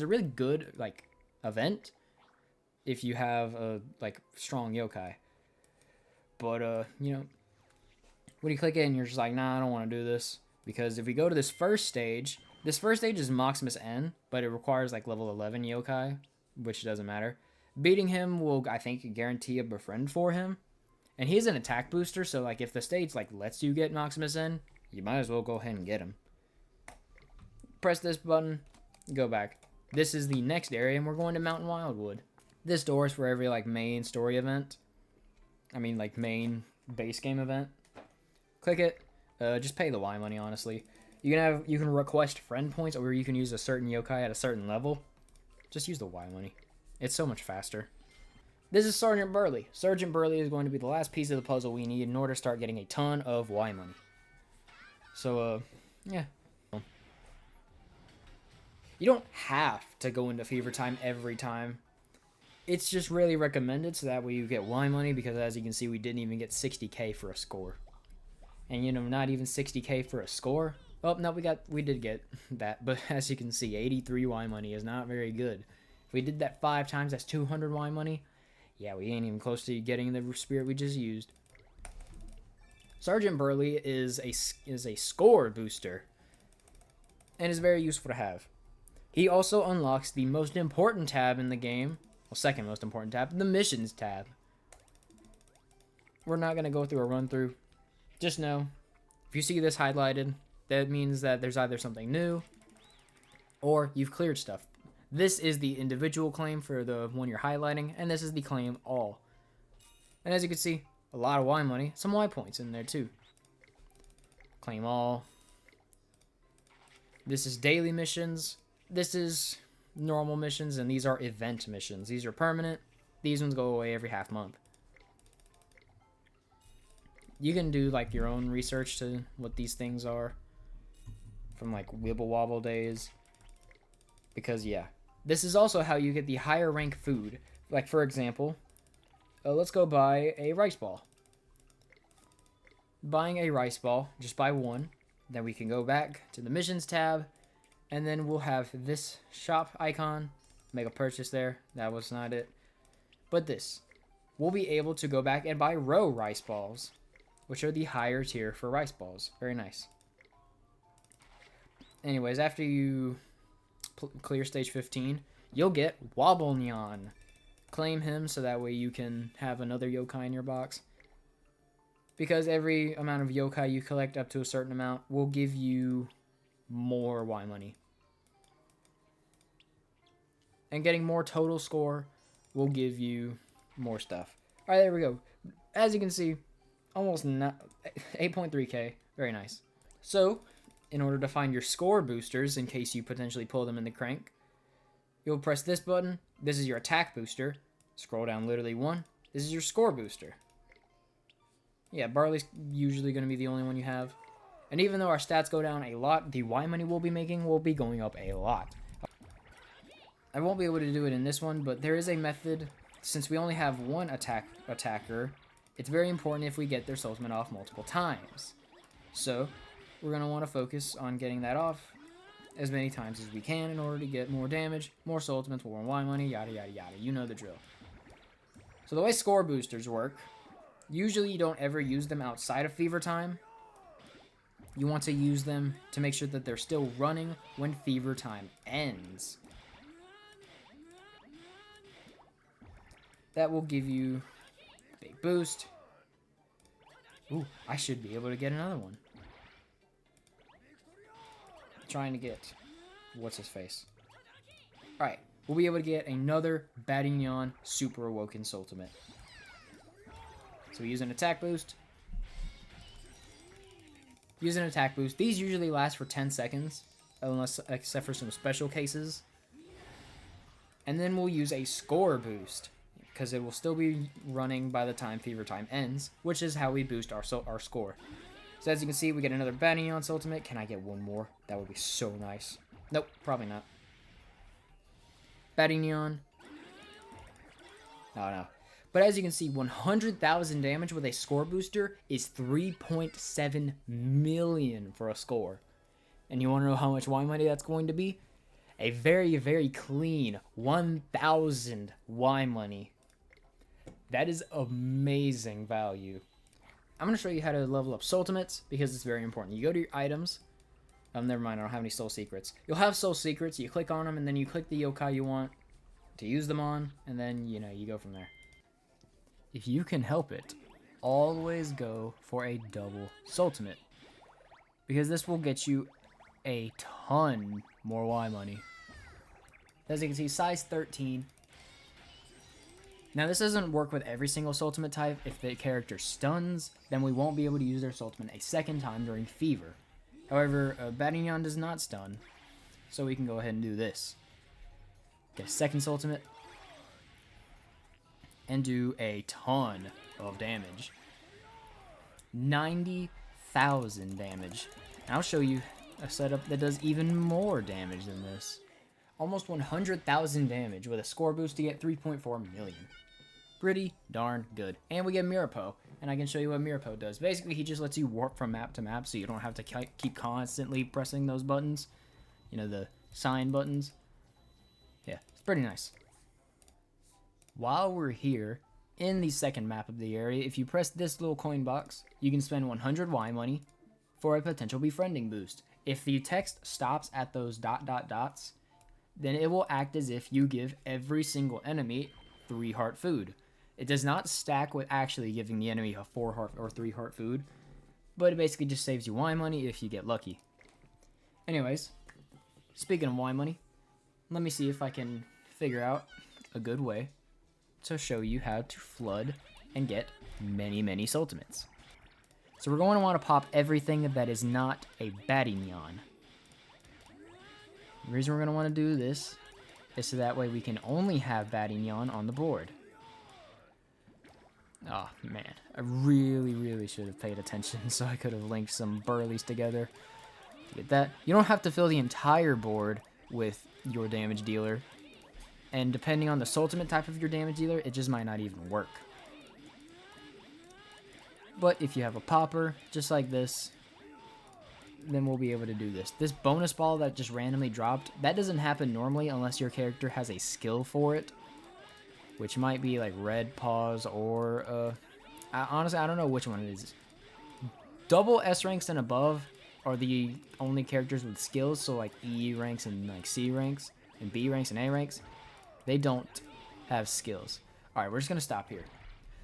really good like event if you have a like strong yokai. But you know, when you click it and you're just like, nah, I don't want to do this, because if we go to this first stage is Maximus N, but it requires like level 11 yokai, which doesn't matter. Beating him will, I think, guarantee a befriend for him, and he's an attack booster, so like if the stage like lets you get Maximus N, you might as well go ahead and get him. Press this button, go back. This is the next area, and we're going to Mountain Wildwood. This door is for every like main story event. I mean like main base game event. Click it. Just pay the Y money, honestly. You can request friend points, or you can use a certain yokai at a certain level. Just use the Y money. It's so much faster. This is Sergeant Burley. Sergeant Burley is going to be the last piece of the puzzle we need in order to start getting a ton of Y money. So, yeah. You don't have to go into Fever Time every time. It's just really recommended so that way you get Y money, because as you can see, we didn't even get 60k for a score. And you know, not even 60k for a score. Oh, no, we did get that, but as you can see, 83 Y money is not very good. If we did that 5 times, that's 200 Y money. Yeah, we ain't even close to getting the spirit we just used. Sergeant Burley is a score booster, and is very useful to have. He also unlocks the most important tab in the game, well, second most important tab, the missions tab. We're not gonna go through a run through. Just know, if you see this highlighted, that means that there's either something new or you've cleared stuff. This is the individual claim for the one you're highlighting, and this is the claim all. And as you can see, a lot of Y money, some Y points in there too. Claim all. This is daily missions. This is normal missions, and these are event missions. These are permanent. These ones go away every half month. You can do like your own research to what these things are from like Wibble Wobble days, because yeah, this is also how you get the higher rank food. Like for example, let's go buy a rice ball. Buying a rice ball, just buy one, then we can go back to the missions tab, and then we'll have this shop icon, make a purchase there. That was not it, but this, we'll be able to go back and buy row rice balls, which are the higher tier for rice balls. Very nice. Anyways, after you clear stage 15, you'll get Wobble Nyan. Claim him so that way you can have another yokai in your box, because every amount of yokai you collect up to a certain amount will give you more Y money. And getting more total score will give you more stuff. Alright, there we go. As you can see, almost 8.3k. Very nice. So, in order to find your score boosters, in case you potentially pull them in the crank, you'll press this button. This is your attack booster. Scroll down literally one. This is your score booster. Yeah, Barley's usually going to be the only one you have. And even though our stats go down a lot, the Y money we'll be making will be going up a lot. I won't be able to do it in this one, but there is a method. Since we only have one attacker, it's very important if we get their Soultimate off multiple times. So, we're going to want to focus on getting that off as many times as we can in order to get more damage, more Soultimates, more Y money, yada yada yada. You know the drill. So the way score boosters work, usually you don't ever use them outside of Fever Time. You want to use them to make sure that they're still running when Fever Time ends. That will give you a big boost. Ooh, I should be able to get another one. Trying to get, what's his face? Alright, we'll be able to get another Badignon Super Awoken Soultimate. So we use an attack boost. Use an attack boost. These usually last for 10 seconds, except for some special cases. And then we'll use a score boost. because it will still be running by the time Fever Time ends, which is how we boost our score. So as you can see, we get another Batting on Soultimate. Can I get one more? That would be so nice. Nope, probably not. Batting on. Oh no. But as you can see, 100,000 damage with a score booster is 3.7 million for a score. And you want to know how much Y money that's going to be? A very, very clean 1,000 Y money. That is amazing value. I'm going to show you how to level up Soultimates because it's very important. You go to your items. Never mind, I don't have any soul secrets. You'll have soul secrets. You click on them, and then you click the yokai you want to use them on, and then, you go from there. If you can help it, always go for a double Soultimate, because this will get you a ton more Y money. As you can see, size 13. Now this doesn't work with every single Soultimate type. If the character stuns, then we won't be able to use their Soultimate a second time during Fever. However, Batignon does not stun, so we can go ahead and do this. Get a second Soultimate, and do a ton of damage. 90,000 damage. And I'll show you a setup that does even more damage than this. Almost 100,000 damage with a score boost to get 3.4 million. Pretty darn good. And we get Mirapo, and I can show you what Mirapo does. Basically, he just lets you warp from map to map, so you don't have to keep constantly pressing those buttons. The sign buttons. Yeah, it's pretty nice. While we're here, in the second map of the area, if you press this little coin box, you can spend 100 Y money for a potential befriending boost. If the text stops at those ... dots, then it will act as if you give every single enemy 3 heart food. It does not stack with actually giving the enemy a 4 heart or 3 heart food, but it basically just saves you Y money if you get lucky. Anyways, speaking of Y money, let me see if I can figure out a good way to show you how to flood and get many, many Soultimates. So we're going to want to pop everything that is not a Batignon. The reason we're going to want to do this is so that way we can only have Batignon on the board. Oh man, I really should have paid attention so I could have linked some burleys together to get that. You don't have to fill the entire board with your damage dealer, and depending on the Soultimate type of your damage dealer, it just might not even work. But if you have a popper, just like this, then we'll be able to do this. This bonus ball that just randomly dropped, that doesn't happen normally unless your character has a skill for it, which might be like Red Paws or, honestly, I don't know which one it is. Double S ranks and above are the only characters with skills, so like E ranks and like C ranks, and B ranks and A ranks, they don't have skills. Alright, we're just going to stop here.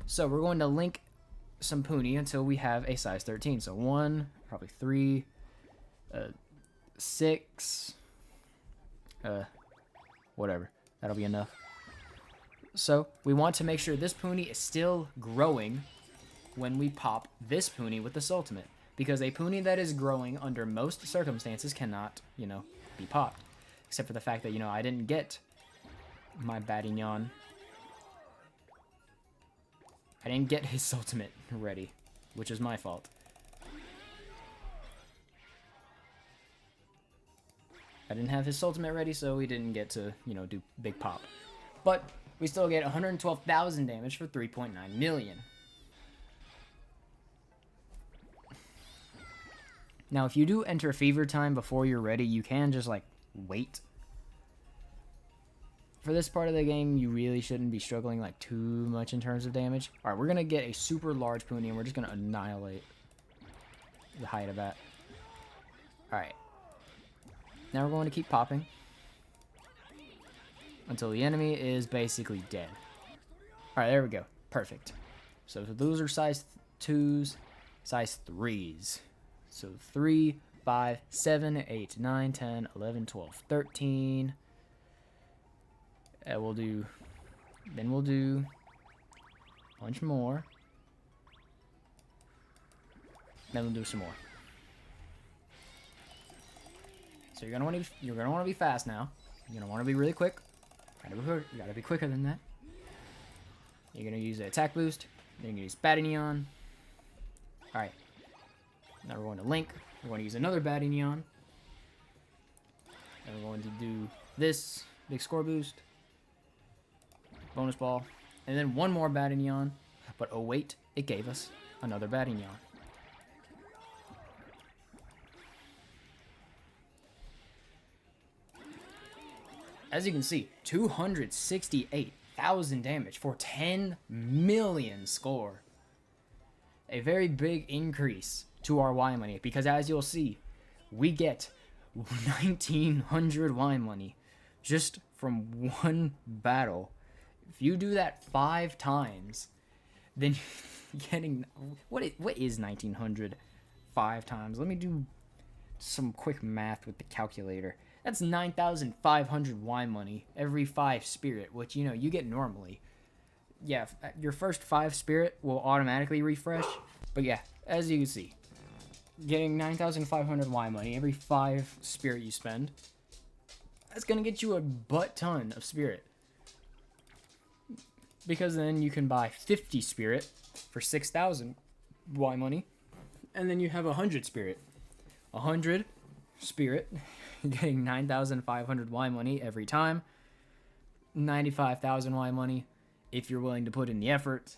So we're going to link some Puni until we have a size 13. So 1, probably 3, 6, whatever. That'll be enough. So we want to make sure this Puni is still growing when we pop this Puni with the Soultimate, because a Puni that is growing under most circumstances cannot, be popped. Except for the fact that, I didn't get my Batignon. I didn't get his Soultimate ready, which is my fault. I didn't have his Soultimate ready, so we didn't get to, do big pop. But we still get 112,000 damage for 3.9 million. Now, if you do enter Fever Time before you're ready, you can just, wait. For this part of the game, you really shouldn't be struggling, too much in terms of damage. Alright, we're going to get a super large Puni, and we're just going to annihilate the height of that. Alright. Now we're going to keep popping until the enemy is basically dead. Alright, there we go. Perfect. So those are size 2s, size 3s. So 3, 5, 7, 8, 9, 10, 11, 12, 13. We'll do a bunch more. Then we'll do some more. So you're gonna want to be fast now. You're gonna want to be really quick. You gotta be quicker than that. You're going to use an attack boost. Then you're going to use Batty Neon. Alright. Now we're going to Link. We're going to use another Batty Neon. And we're going to do this big score boost. Bonus ball. And then one more Batty Neon. But oh wait, it gave us another Batty Neon. As you can see, 268,000 damage for 10 million score. A very big increase to our Y money, because as you'll see, we get 1,900 Y money just from one battle. If you do that 5 times, then you're getting... What is 1,900 5 times? Let me do some quick math with the calculator. That's 9,500 Y money every 5 spirit, which, you know, you get normally. Yeah, your first 5 spirit will automatically refresh. But yeah, as you can see, getting 9,500 Y money every 5 spirit you spend, that's going to get you a butt ton of spirit. Because then you can buy 50 spirit for 6,000 Y money. And then you have 100 spirit. 100 spirit, getting 9,500 Y money every time. 95,000 Y money if you're willing to put in the effort.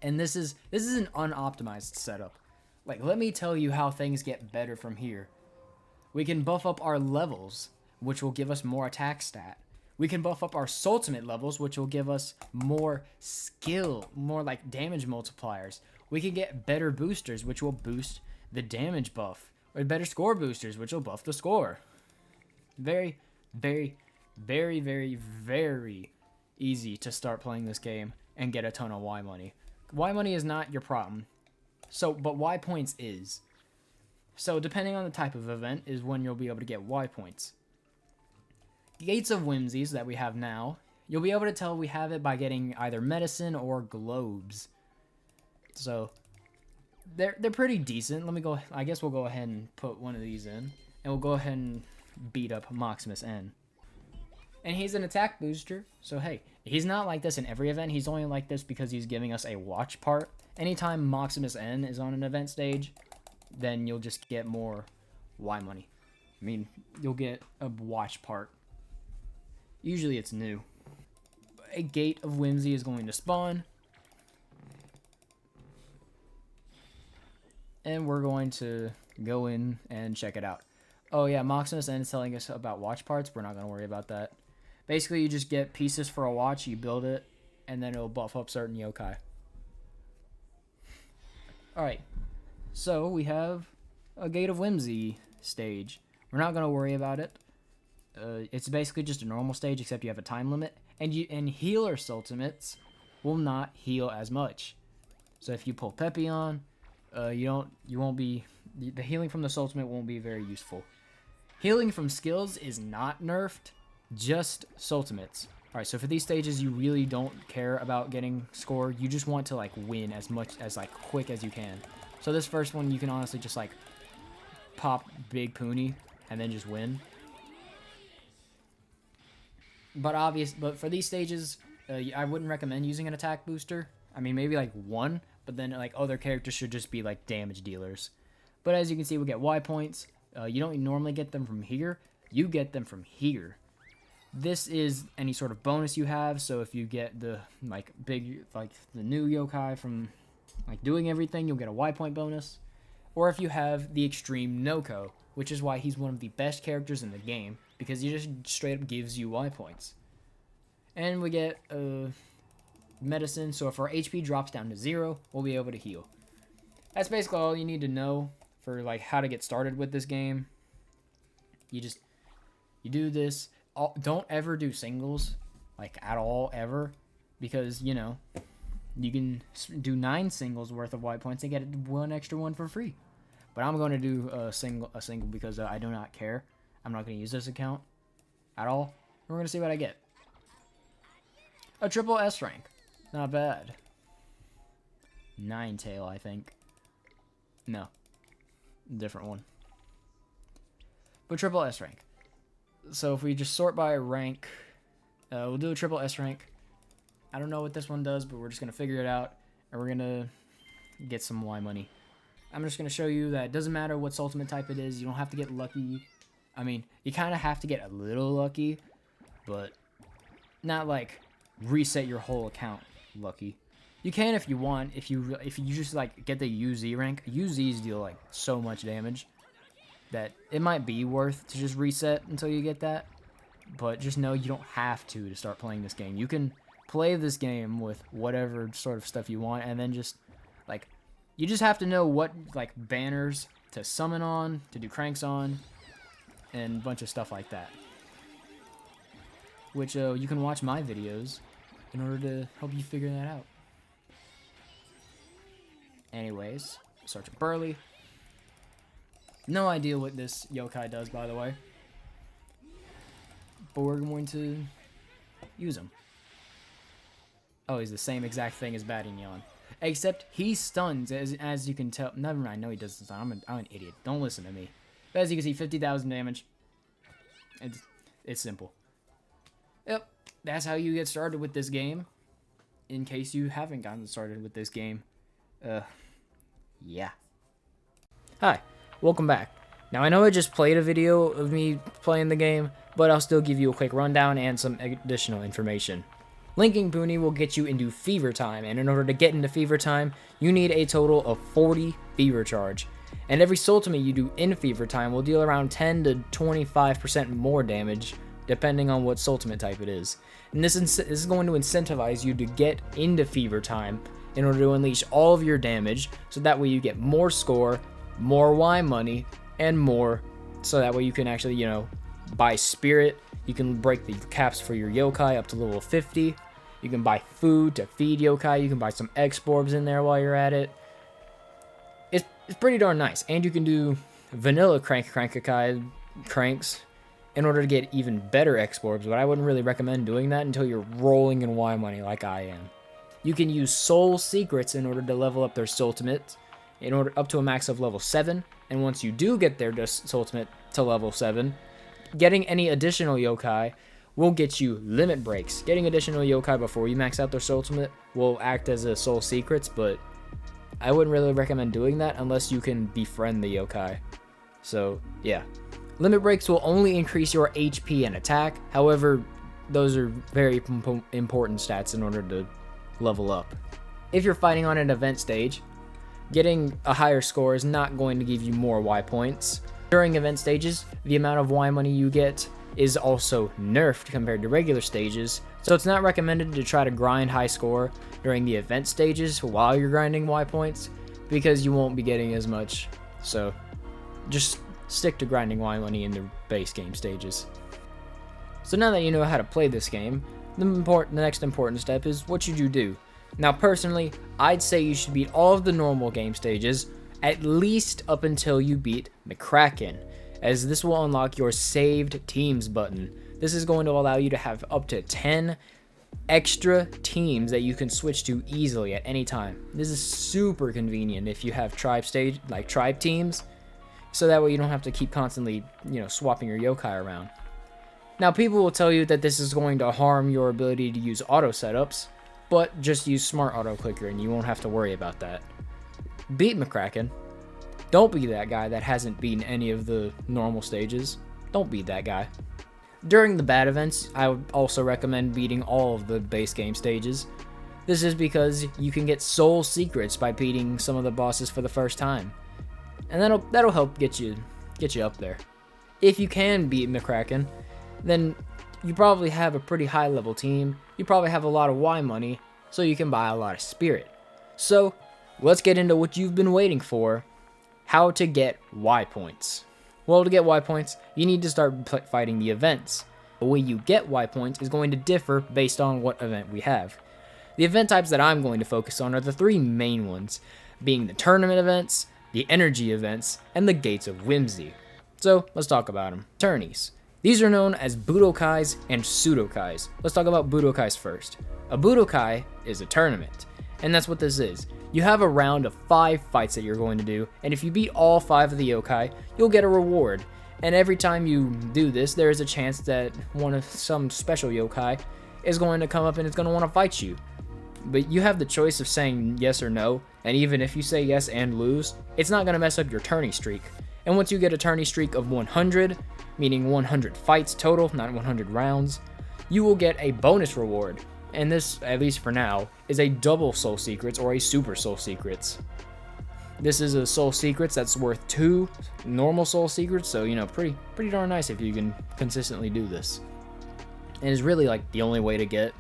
And this is an unoptimized setup. Like, let me tell you how things get better from here. We can buff up our levels, which will give us more attack stat. We can buff up our Soultimate levels, which will give us more skill, more like damage multipliers. We can get better boosters, which will boost the damage buff. Or better score boosters, which will buff the score. Very, very, very, very, very easy to start playing this game and get a ton of Y money. Y money is not your problem. But Y points is. So depending on the type of event is when you'll be able to get Y points. Gates of Whimsies that we have now, you'll be able to tell we have it by getting either medicine or globes. So they're pretty decent. Let me go. I guess we'll go ahead and put one of these in, and we'll go ahead and beat up Maximus N. And he's an attack booster, so hey, he's not like this in every event. He's only like this because he's giving us a watch part. Anytime Maximus N is on an event stage, then you'll just get more Y money. I mean, you'll get a watch part. Usually it's new. A Gate of Whimsy is going to spawn. And we're going to go in and check it out. Oh yeah, Maximus N is telling us about watch parts. We're not going to worry about that. Basically, you just get pieces for a watch, you build it, and then it'll buff up certain yokai. Alright, so we have a Gate of Whimsy stage. We're not going to worry about it. It's basically just a normal stage, except you have a time limit. And healer Soultimates will not heal as much. So if you pull Pepion, the healing from the Soultimate won't be very useful. Healing from skills is not nerfed, just Soultimates. Alright, so for these stages, you really don't care about getting score. You just want to, like, win as much as, like, quick as you can. So this first one, you can honestly just, like, pop big Puni and then just win. But for these stages, I wouldn't recommend using an attack booster. I mean, maybe, like, one, but then, like, other characters should just be, like, damage dealers. But as you can see, we get Y points. You don't normally get them from here. You get them from here. This is any sort of bonus you have, so if you get the, like, the new yokai from, like, doing everything, you'll get a Y point bonus. Or if you have the extreme Noko, which is why he's one of the best characters in the game, because he just straight up gives you Y points. And we get medicine, so if our HP drops down to 0, we'll be able to heal. That's basically all you need to know for, like, how to get started with this game. You do this. Don't ever do singles, like, at all, ever, because, you know, you can do 9 singles worth of Y points and get one extra one for free. But I'm going to do a single because I do not care. I'm not going to use this account at all. We're going to see what I get. A triple S rank. Not bad. Ninetale, I think. No. Different one. But triple S rank. So if we just sort by rank, we'll do a triple S rank. I don't know what this one does, but we're just going to figure it out, and we're going to get some Y money. I'm just going to show you that it doesn't matter what Soultimate type it is. You don't have to get lucky. I mean, you kind of have to get a little lucky, but not like reset your whole account lucky. You can if you want, if you just like get the UZ rank. UZs deal like so much damage that it might be worth to just reset until you get that. But just know you don't have to start playing this game. You can play this game with whatever sort of stuff you want, and then just like you just have to know what like banners to summon on, to do cranks on, and a bunch of stuff like that. Which you can watch my videos in order to help you figure that out. Anyways, Sergeant Burley. No idea what this yokai does, by the way. But we're going to use him. Oh, he's the same exact thing as Badignon. Except he stuns, as you can tell. Never mind, no he doesn't stun. I'm an idiot. Don't listen to me. But as you can see, 50,000 damage. It's simple. Yep, that's how you get started with this game. In case you haven't gotten started with this game. Yeah. Hi, welcome back. Now I know I just played a video of me playing the game, but I'll still give you a quick rundown and some additional information. Linking Puni will get you into Fever Time, and in order to get into Fever Time, you need a total of 40 Fever Charge. And every Soultimate you do in Fever Time will deal around 10 to 25% more damage, depending on what Soultimate type it is. And this is going to incentivize you to get into Fever Time in order to unleash all of your damage, so that way you get more score, more Y money, and more, so that way you can actually, you know, buy spirit. You can break the caps for your yokai up to level 50. You can buy food to feed yokai. You can buy some X-Borbs in there while you're at it. It's pretty darn nice. And you can do vanilla crankakai cranks in order to get even better X-Borbs, but I wouldn't really recommend doing that until you're rolling in Y money like I am. You can use soul secrets in order to level up their Soultimate in order up to a max of level 7, and once you do get their Soultimate to level 7, getting any additional yokai will get you limit breaks. Getting additional yokai before you max out their Soultimate will act as a soul secrets, but I wouldn't really recommend doing that unless you can befriend the yokai. So yeah, limit breaks will only increase your HP and attack. However, those are very important stats in order to level up. If you're fighting on an event stage, getting a higher score is not going to give you more Y points. During event stages, the amount of Y money you get is also nerfed compared to regular stages, so it's not recommended to try to grind high score during the event stages while you're grinding Y points, because you won't be getting as much. So just stick to grinding Y money in the base game stages. So now that you know how to play this game, the next important step is what should you do? Now personally, I'd say you should beat all of the normal game stages, at least up until you beat McCracken, as this will unlock your saved teams button. This is going to allow you to have up to 10 extra teams that you can switch to easily at any time. This is super convenient if you have tribe teams, so that way you don't have to keep constantly, you know, swapping your yokai around. Now people will tell you that this is going to harm your ability to use auto setups, but just use smart auto clicker and you won't have to worry about that. Beat McCracken. Don't be that guy that hasn't beaten any of the normal stages. Don't be that guy. During the bad events, I would also recommend beating all of the base game stages. This is because you can get soul secrets by beating some of the bosses for the first time, and that'll help get you up there. If you can beat McCracken, then you probably have a pretty high level team. You probably have a lot of Y money, so you can buy a lot of spirit. So let's get into what you've been waiting for: how to get Y points. Well, to get Y points, you need to start fighting the events. The way you get Y points is going to differ based on what event we have. The event types that I'm going to focus on are the three main ones, being the tournament events, the energy events, and the gates of whimsy. So let's talk about them. Tourneys. These are known as Budokais and Pseudokais. Let's talk about Budokais first. A Budokai is a tournament, and that's what this is. You have a round of 5 fights that you're going to do, and if you beat all 5 of the yokai, you'll get a reward. And every time you do this, there is a chance that some special yokai is going to come up and it's going to want to fight you. But you have the choice of saying yes or no, and even if you say yes and lose, it's not going to mess up your tourney streak. And once you get a tourney streak of 100, meaning 100 fights total, not 100 rounds, you will get a bonus reward. And this, at least for now, is a double Soul Secrets or a Super Soul Secrets. This is a Soul Secrets that's worth 2 normal Soul Secrets, so, you know, pretty darn nice if you can consistently do this. And it's really like the only way to get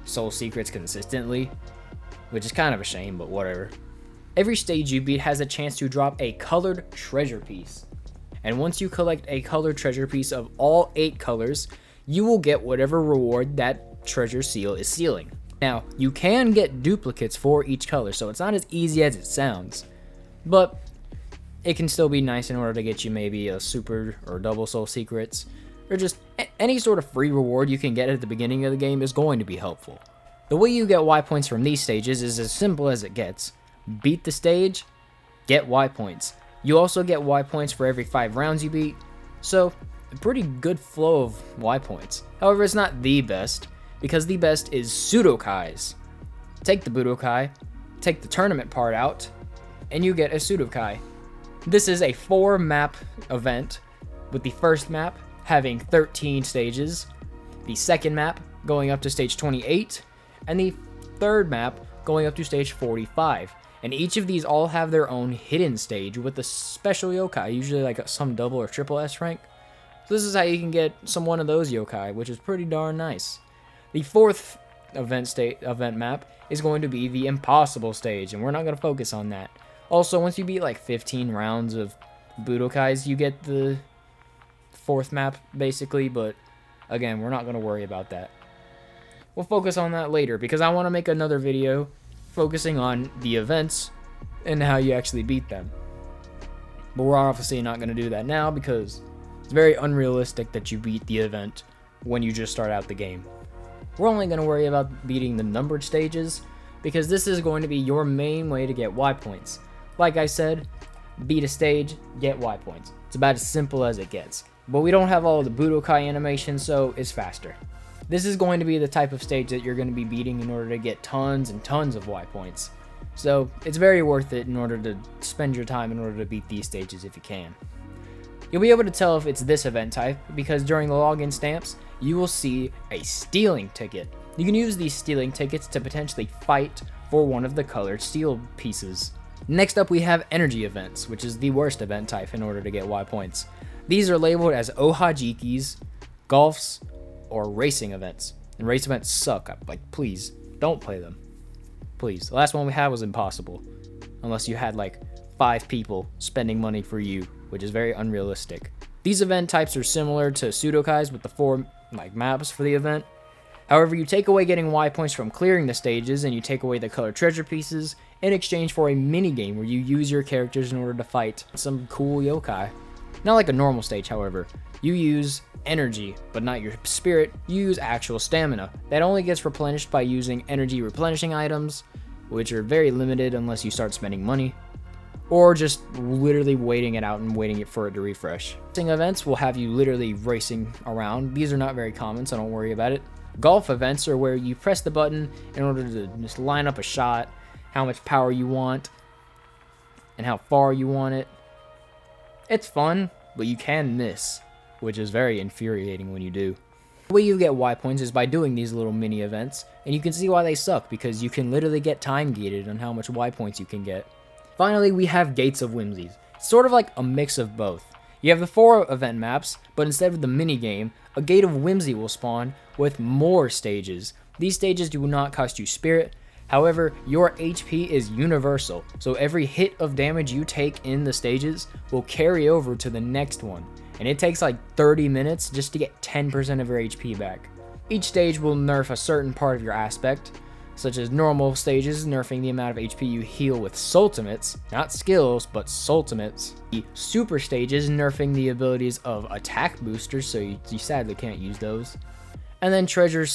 Soul Secrets consistently, which is kind of a shame, but whatever. Every stage you beat has a chance to drop a colored treasure piece. And once you collect a colored treasure piece of all 8 colors, you will get whatever reward that treasure seal is sealing. Now, you can get duplicates for each color, so it's not as easy as it sounds. But it can still be nice in order to get you maybe a super or double Soul Secrets, or just any sort of free reward you can get at the beginning of the game is going to be helpful. The way you get Y points from these stages is as simple as it gets. Beat the stage, get Y points. You also get Y points for every 5 rounds you beat, so a pretty good flow of Y points. However, it's not the best, because the best is Pseudokais. Take the Budokai, take the tournament part out, and you get a Pseudokai. This is a 4-map event, with the first map having 13 stages, the second map going up to stage 28, and the third map going up to stage 45. And each of these all have their own hidden stage with a special yokai, usually like some double or triple S rank. So this is how you can get one of those yokai, which is pretty darn nice. The fourth event map is going to be the impossible stage, and we're not going to focus on that. Also, once you beat like 15 rounds of Budokais, you get the fourth map basically, but again, we're not going to worry about that. We'll focus on that later because I want to make another video focusing on the events and how you actually beat them. But we're obviously not going to do that now because it's very unrealistic that you beat the event when you just start out the game. We're only going to worry about beating the numbered stages because this is going to be your main way to get Y points. Like I said, beat a stage, get Y points. It's about as simple as it gets. But we don't have all of the Budokai animations, so it's faster. This is going to be the type of stage that you're going to be beating in order to get tons and tons of Y points. So it's very worth it in order to spend your time in order to beat these stages if you can. You'll be able to tell if it's this event type because during the login stamps, you will see a stealing ticket. You can use these stealing tickets to potentially fight for one of the colored steel pieces. Next up, we have energy events, which is the worst event type in order to get Y points. These are labeled as Ohajikis, Golfs, or racing events. And race events suck. Like, please, don't play them. Please. The last one we had was impossible. Unless you had like 5 people spending money for you, which is very unrealistic. These event types are similar to Pseudokais with the 4 maps for the event. However, you take away getting Y points from clearing the stages and you take away the colored treasure pieces in exchange for a mini game where you use your characters in order to fight some cool yokai. Not like a normal stage, however. You use energy, but not your spirit. You use actual stamina. That only gets replenished by using energy replenishing items, which are very limited unless you start spending money, or just literally waiting it out and waiting for it to refresh. Racing events will have you literally racing around. These are not very common, so don't worry about it. Golf events are where you press the button in order to just line up a shot, how much power you want, and how far you want it. It's fun, but you can miss, which is very infuriating when you do. The way you get Y points is by doing these little mini events, and you can see why they suck because you can literally get time gated on how much Y points you can get. Finally, we have Gates of Whimsies. It's sort of like a mix of both. You have the 4 event maps, but instead of the mini game, a Gate of Whimsy will spawn with more stages. These stages do not cost you spirit. However, your HP is universal, so every hit of damage you take in the stages will carry over to the next one. And it takes like 30 minutes just to get 10% of your HP back. Each stage will nerf a certain part of your aspect, such as normal stages nerfing the amount of HP you heal with Soultimates, not skills, but Soultimates. The super stages nerfing the abilities of attack boosters, so you sadly can't use those. And then treasure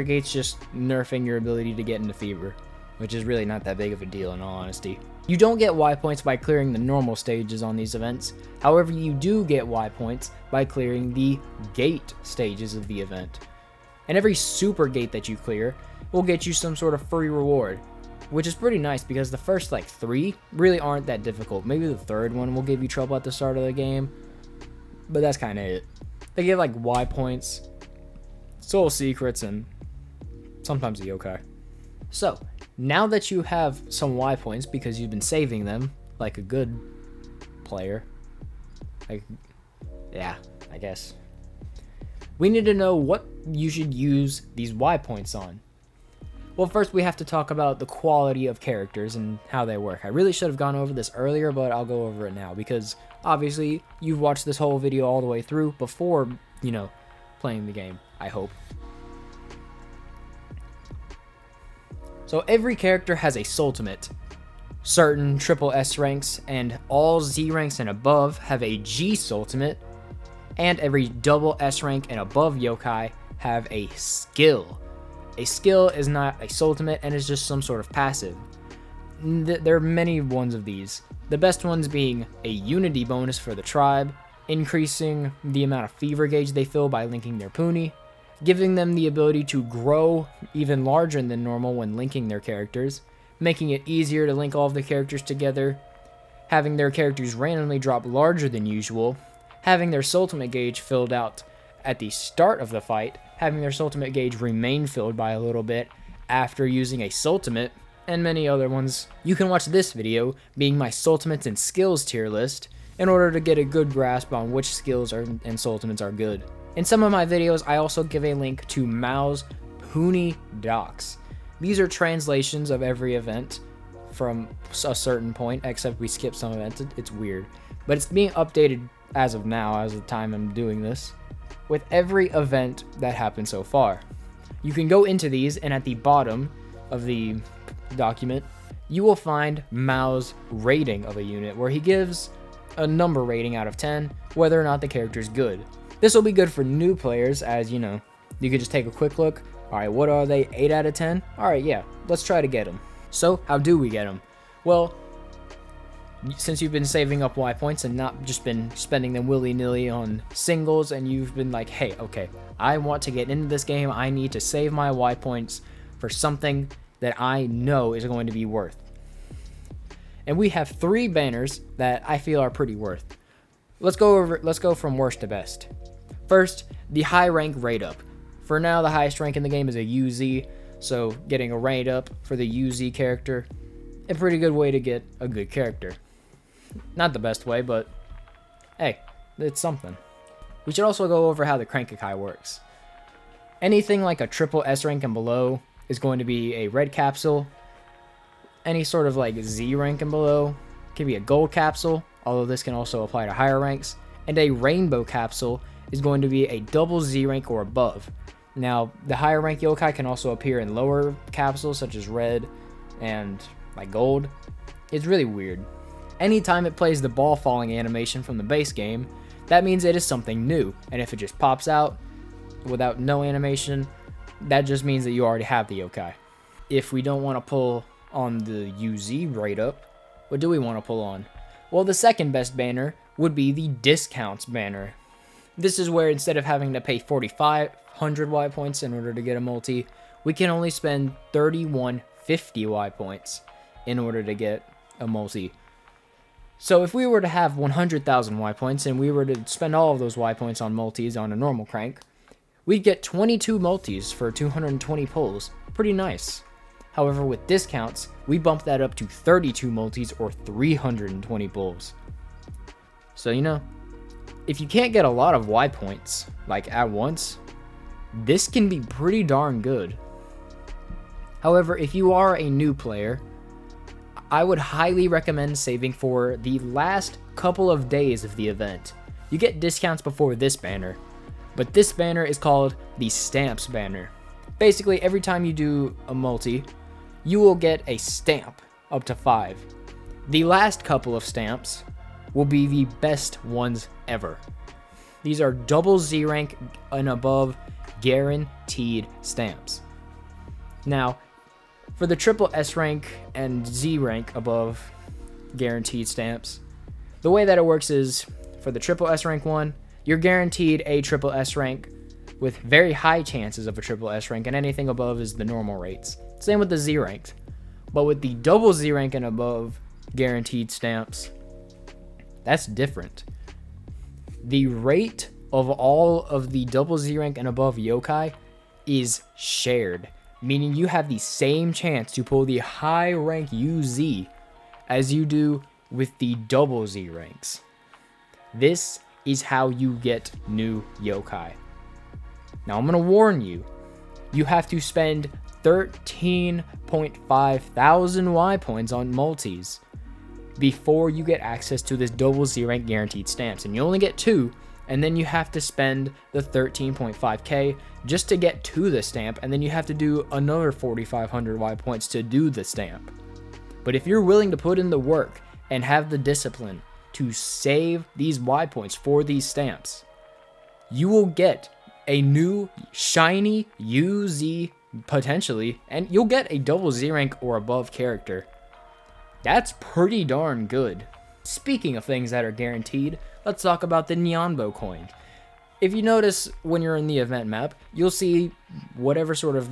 gates just nerfing your ability to get into fever, which is really not that big of a deal in all honesty. You don't get Y points by clearing the normal stages on these events. However, you do get Y points by clearing the gate stages of the event. And every super gate that you clear will get you some sort of free reward, which is pretty nice because the first like 3 really aren't that difficult. Maybe the third one will give you trouble at the start of the game, but that's kind of it. They give like Y points, soul secrets, and sometimes a yokai. So now that you have some Y points because you've been saving them like a good player, like, yeah, I guess, we need to know what you should use these Y points on. Well, first we have to talk about the quality of characters and how they work. I really should have gone over this earlier, but I'll go over it now because obviously you've watched this whole video all the way through before, you know, playing the game, I hope. So every character has a Soultimate. Certain triple S ranks and all Z ranks and above have a G Soultimate, and every double S rank and above yokai have a skill. A skill is not a Soultimate and is just some sort of passive. There are many ones of these. The best ones being a unity bonus for the tribe, increasing the amount of fever gauge they fill by linking their Puni, giving them the ability to grow even larger than normal when linking their characters, making it easier to link all of the characters together, having their characters randomly drop larger than usual, having their Soultimate gauge filled out at the start of the fight, having their Soultimate gauge remain filled by a little bit after using a Soultimate, and many other ones. You can watch this video, being my Soultimates and skills tier list, in order to get a good grasp on which skills and Soultimates are good. In some of my videos, I also give a link to Mao's Puni docs. These are translations of every event from a certain point, except we skip some events. It's weird. But it's being updated as of now, as of the time I'm doing this, with every event that happened so far. You can go into these, and at the bottom of the document, you will find Mao's rating of a unit, where he gives a number rating out of 10, whether or not the character is good. This will be good for new players, as you know, you could just take a quick look. Alright, what are they? 8 out of 10? Alright, yeah, let's try to get them. So, how do we get them? Well, since you've been saving up Y points and not just been spending them willy-nilly on singles, and you've been like, hey, okay, I want to get into this game, I need to save my Y points for something that I know is going to be worth. And we have 3 banners that I feel are pretty worth. Let's go from worst to best. First, the high rank rate up. For now, the highest rank in the game is a UZ, so getting a rate up for the UZ character, a pretty good way to get a good character. Not the best way, but hey, it's something. We should also go over how the Crankakai works. Anything like a triple S rank and below is going to be a red capsule. Any sort of like Z rank and below can be a gold capsule, although this can also apply to higher ranks. And a rainbow capsule is going to be a double Z rank or above. Now, the higher rank yokai can also appear in lower capsules such as red and like gold. It's really weird. Anytime it plays the ball falling animation from the base game, that means it is something new. And if it just pops out without no animation, that just means that you already have the yokai. If we don't want to pull on the UZ rate up, what do we want to pull on? Well, the second best banner would be the discounts banner. This is where instead of having to pay 4,500 Y points in order to get a multi, we can only spend 3,150 Y points in order to get a multi. So if we were to have 100,000 Y points and we were to spend all of those Y points on multis on a normal crank, we'd get 22 multis for 220 pulls. Pretty nice. However, with discounts, we bump that up to 32 multis or 320 pulls. So, you know, if you can't get a lot of Y points, like at once, this can be pretty darn good. However, if you are a new player, I would highly recommend saving for the last couple of days of the event. You get discounts before this banner, but this banner is called the Stamps banner. Basically, every time you do a multi, you will get a stamp up to 5. The last couple of stamps will be the best ones ever. These are double Z rank and above guaranteed stamps. Now, for the triple S rank and Z rank above guaranteed stamps, the way that it works is, for the triple S rank one, you're guaranteed a triple S rank with very high chances of a triple S rank, and anything above is the normal rates. Same with the Z ranks. But with the double Z rank and above guaranteed stamps, that's different. The rate of all of the double Z rank and above yokai is shared, meaning you have the same chance to pull the high rank UZ as you do with the double Z ranks. This is how you get new yokai. Now I'm going to warn you, you have to spend 13.5 thousand Y points on multis before you get access to this double Z rank guaranteed stamps, and you only get 2, and then you have to spend the 13.5k just to get to the stamp, and then you have to do another 4,500 Y points to do the stamp. But if you're willing to put in the work and have the discipline to save these Y points for these stamps, you will get a new shiny UZ potentially, and you'll get a double Z rank or above character. That's pretty darn good. Speaking of things that are guaranteed, let's talk about the Nyanbo coin. If you notice when you're in the event map, you'll see whatever sort of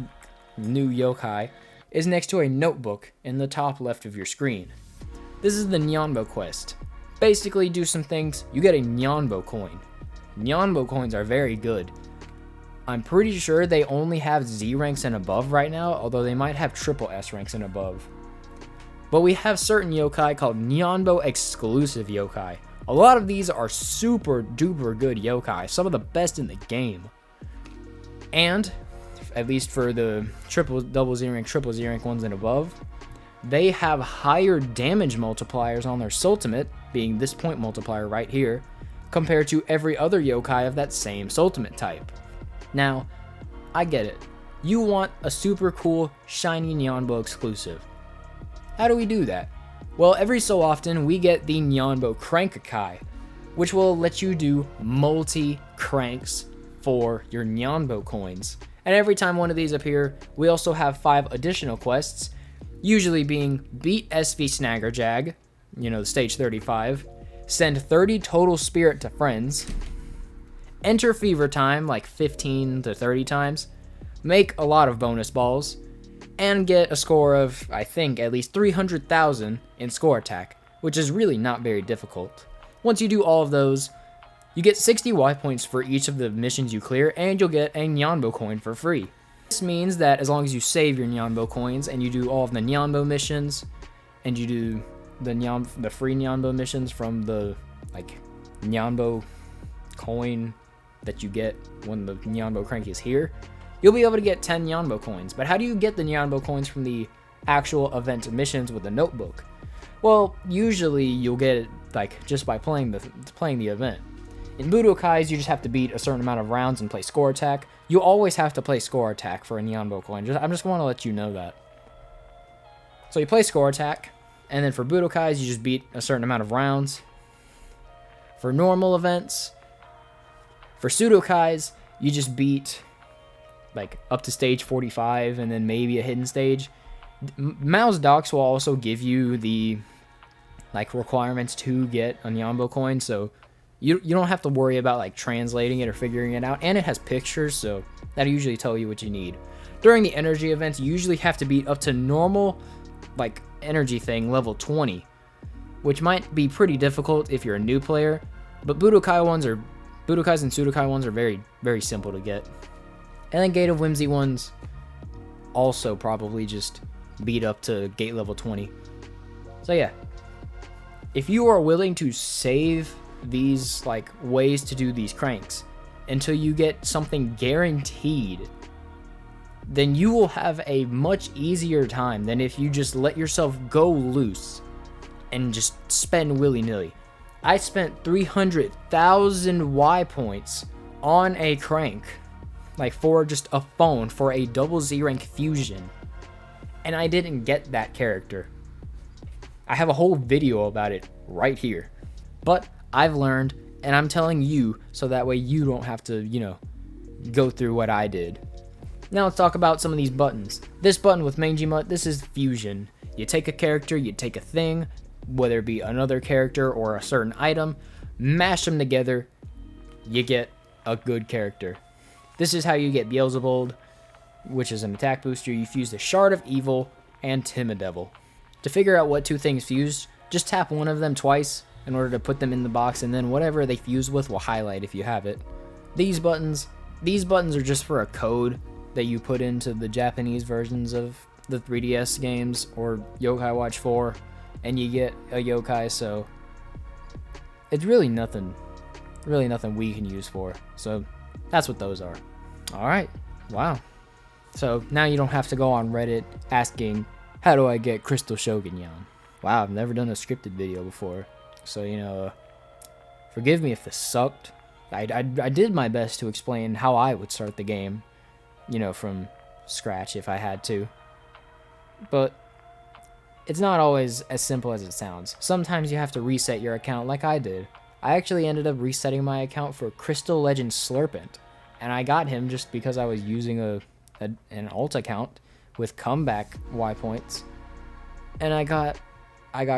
new yokai is next to a notebook in the top left of your screen. This is the Nyanbo quest. Basically, do some things, you get a Nyanbo coin. Nyanbo coins are very good. I'm pretty sure they only have Z ranks and above right now, although they might have triple S ranks and above. But we have certain yokai called Nyanbo exclusive yokai. A lot of these are super duper good yokai, some of the best in the game. And, at least for the double Z rank, triple Z rank ones and above, they have higher damage multipliers on their Soultimate, being this point multiplier right here, compared to every other yokai of that same Soultimate type. Now, I get it. You want a super cool, shiny Nyanbo exclusive. How do we do that? Well, every so often, we get the Nyanbo Crankakai, which will let you do multi-cranks for your Nyanbo coins. And every time one of these appear, we also have 5 additional quests, usually being beat SV Snaggerjag, the stage 35, send 30 total spirit to friends, enter fever time like 15 to 30 times, make a lot of bonus balls, and get a score of, I think, at least 300,000 in score attack, which is really not very difficult. Once you do all of those, you get 60 Y points for each of the missions you clear, and you'll get a Nyanbo coin for free. This means that as long as you save your Nyanbo coins and you do all of the Nyanbo missions, and you do the free Nyanbo missions from the Nyanbo coin that you get when the Nyanbo crank is here, you'll be able to get 10 Nyanbo coins. But how do you get the Nyanbo coins from the actual event missions with the notebook? Well, usually you'll get it just by playing the event. In Budokais, you just have to beat a certain amount of rounds and play score attack. You always have to play score attack for a Nyanbo coin. I'm just want to let you know that. So you play score attack, and then for Budokais, you just beat a certain amount of rounds. For normal events, for Sudokais, you just beat up to stage 45 and then maybe a hidden stage. Mao's docs will also give you the requirements to get a Nyanbo coin, so you don't have to worry about translating it or figuring it out, and it has pictures, so that'll usually tell you what you need. During the energy events, you usually have to beat up to normal energy thing level 20, which might be pretty difficult if you're a new player, but Budokais and Sudokai ones are very, very simple to get. And then Gate of Whimsy ones also probably just beat up to gate level 20. So yeah, if you are willing to save these ways to do these cranks until you get something guaranteed, then you will have a much easier time than if you just let yourself go loose and just spend willy-nilly. I spent 300,000 Y points on a crank, for just a phone for a double Z rank fusion, and I didn't get that character. I have a whole video about it right here, but I've learned, and I'm telling you so that way you don't have to, go through what I did. Now let's talk about some of these buttons. This button with Mangy Mutt, this is fusion. You take a character, you take a thing, whether it be another character or a certain item, mash them together, you get a good character. This is how you get Beelzebub, which is an attack booster. You fuse the Shard of Evil and Timidevil. To figure out what two things fuse, just tap one of them twice in order to put them in the box, and then whatever they fuse with will highlight if you have it. These buttons are just for a code that you put into the Japanese versions of the 3DS games or Yokai Watch 4, and you get a yokai, so it's really nothing we can use for. So that's what those are. Alright, wow. So now you don't have to go on Reddit asking, how do I get Crystal Shogunyan? Wow, I've never done a scripted video before. So, forgive me if this sucked. I did my best to explain how I would start the game, from scratch if I had to. But it's not always as simple as it sounds. Sometimes you have to reset your account like I did. I actually ended up resetting my account for Crystal Legend Slurpent, and I got him just because I was using an alt account with comeback Y points, and I got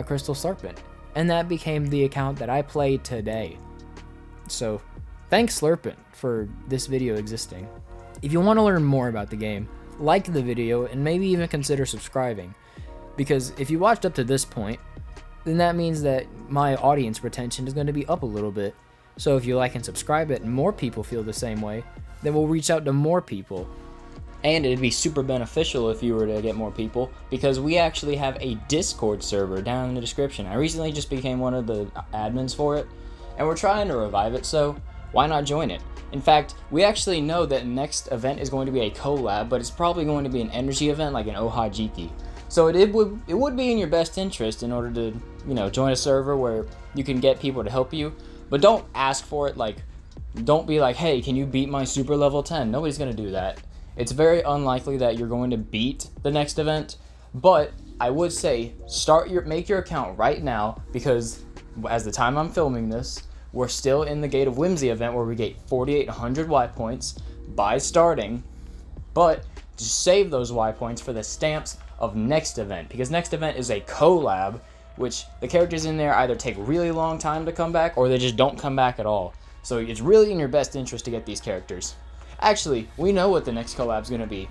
Crystal Slurpent, and that became the account that I play today. So thanks Slurpent for this video existing. If you want to learn more about the game, like the video and maybe even consider subscribing, because if you watched up to this point, then that means that my audience retention is going to be up a little bit. So if you like and subscribe it and more people feel the same way, then we'll reach out to more people. And it'd be super beneficial if you were to get more people, because we actually have a Discord server down in the description. I recently just became one of the admins for it, and we're trying to revive it, so why not join it? In fact, we actually know that next event is going to be a collab, but it's probably going to be an energy event like an Ohajiki. So it would be in your best interest in order to, join a server where you can get people to help you, but don't ask for it. Like, don't be like, hey, can you beat my super level 10? Nobody's going to do that. It's very unlikely that you're going to beat the next event, but I would say make your account right now, because as the time I'm filming this, we're still in the Gate of Whimsy event where we get 4,800 Y points by starting, but just save those Y points for the stamps of next event, because next event is a collab, which the characters in there either take a really long time to come back or they just don't come back at all. So it's really in your best interest to get these characters. Actually, we know what the next collab's gonna be.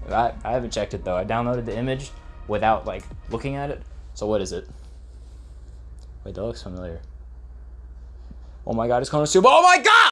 I haven't checked it though. I downloaded the image without looking at it. So what is it? Wait, that looks familiar. Oh my god, it's Konosuba. Oh my god!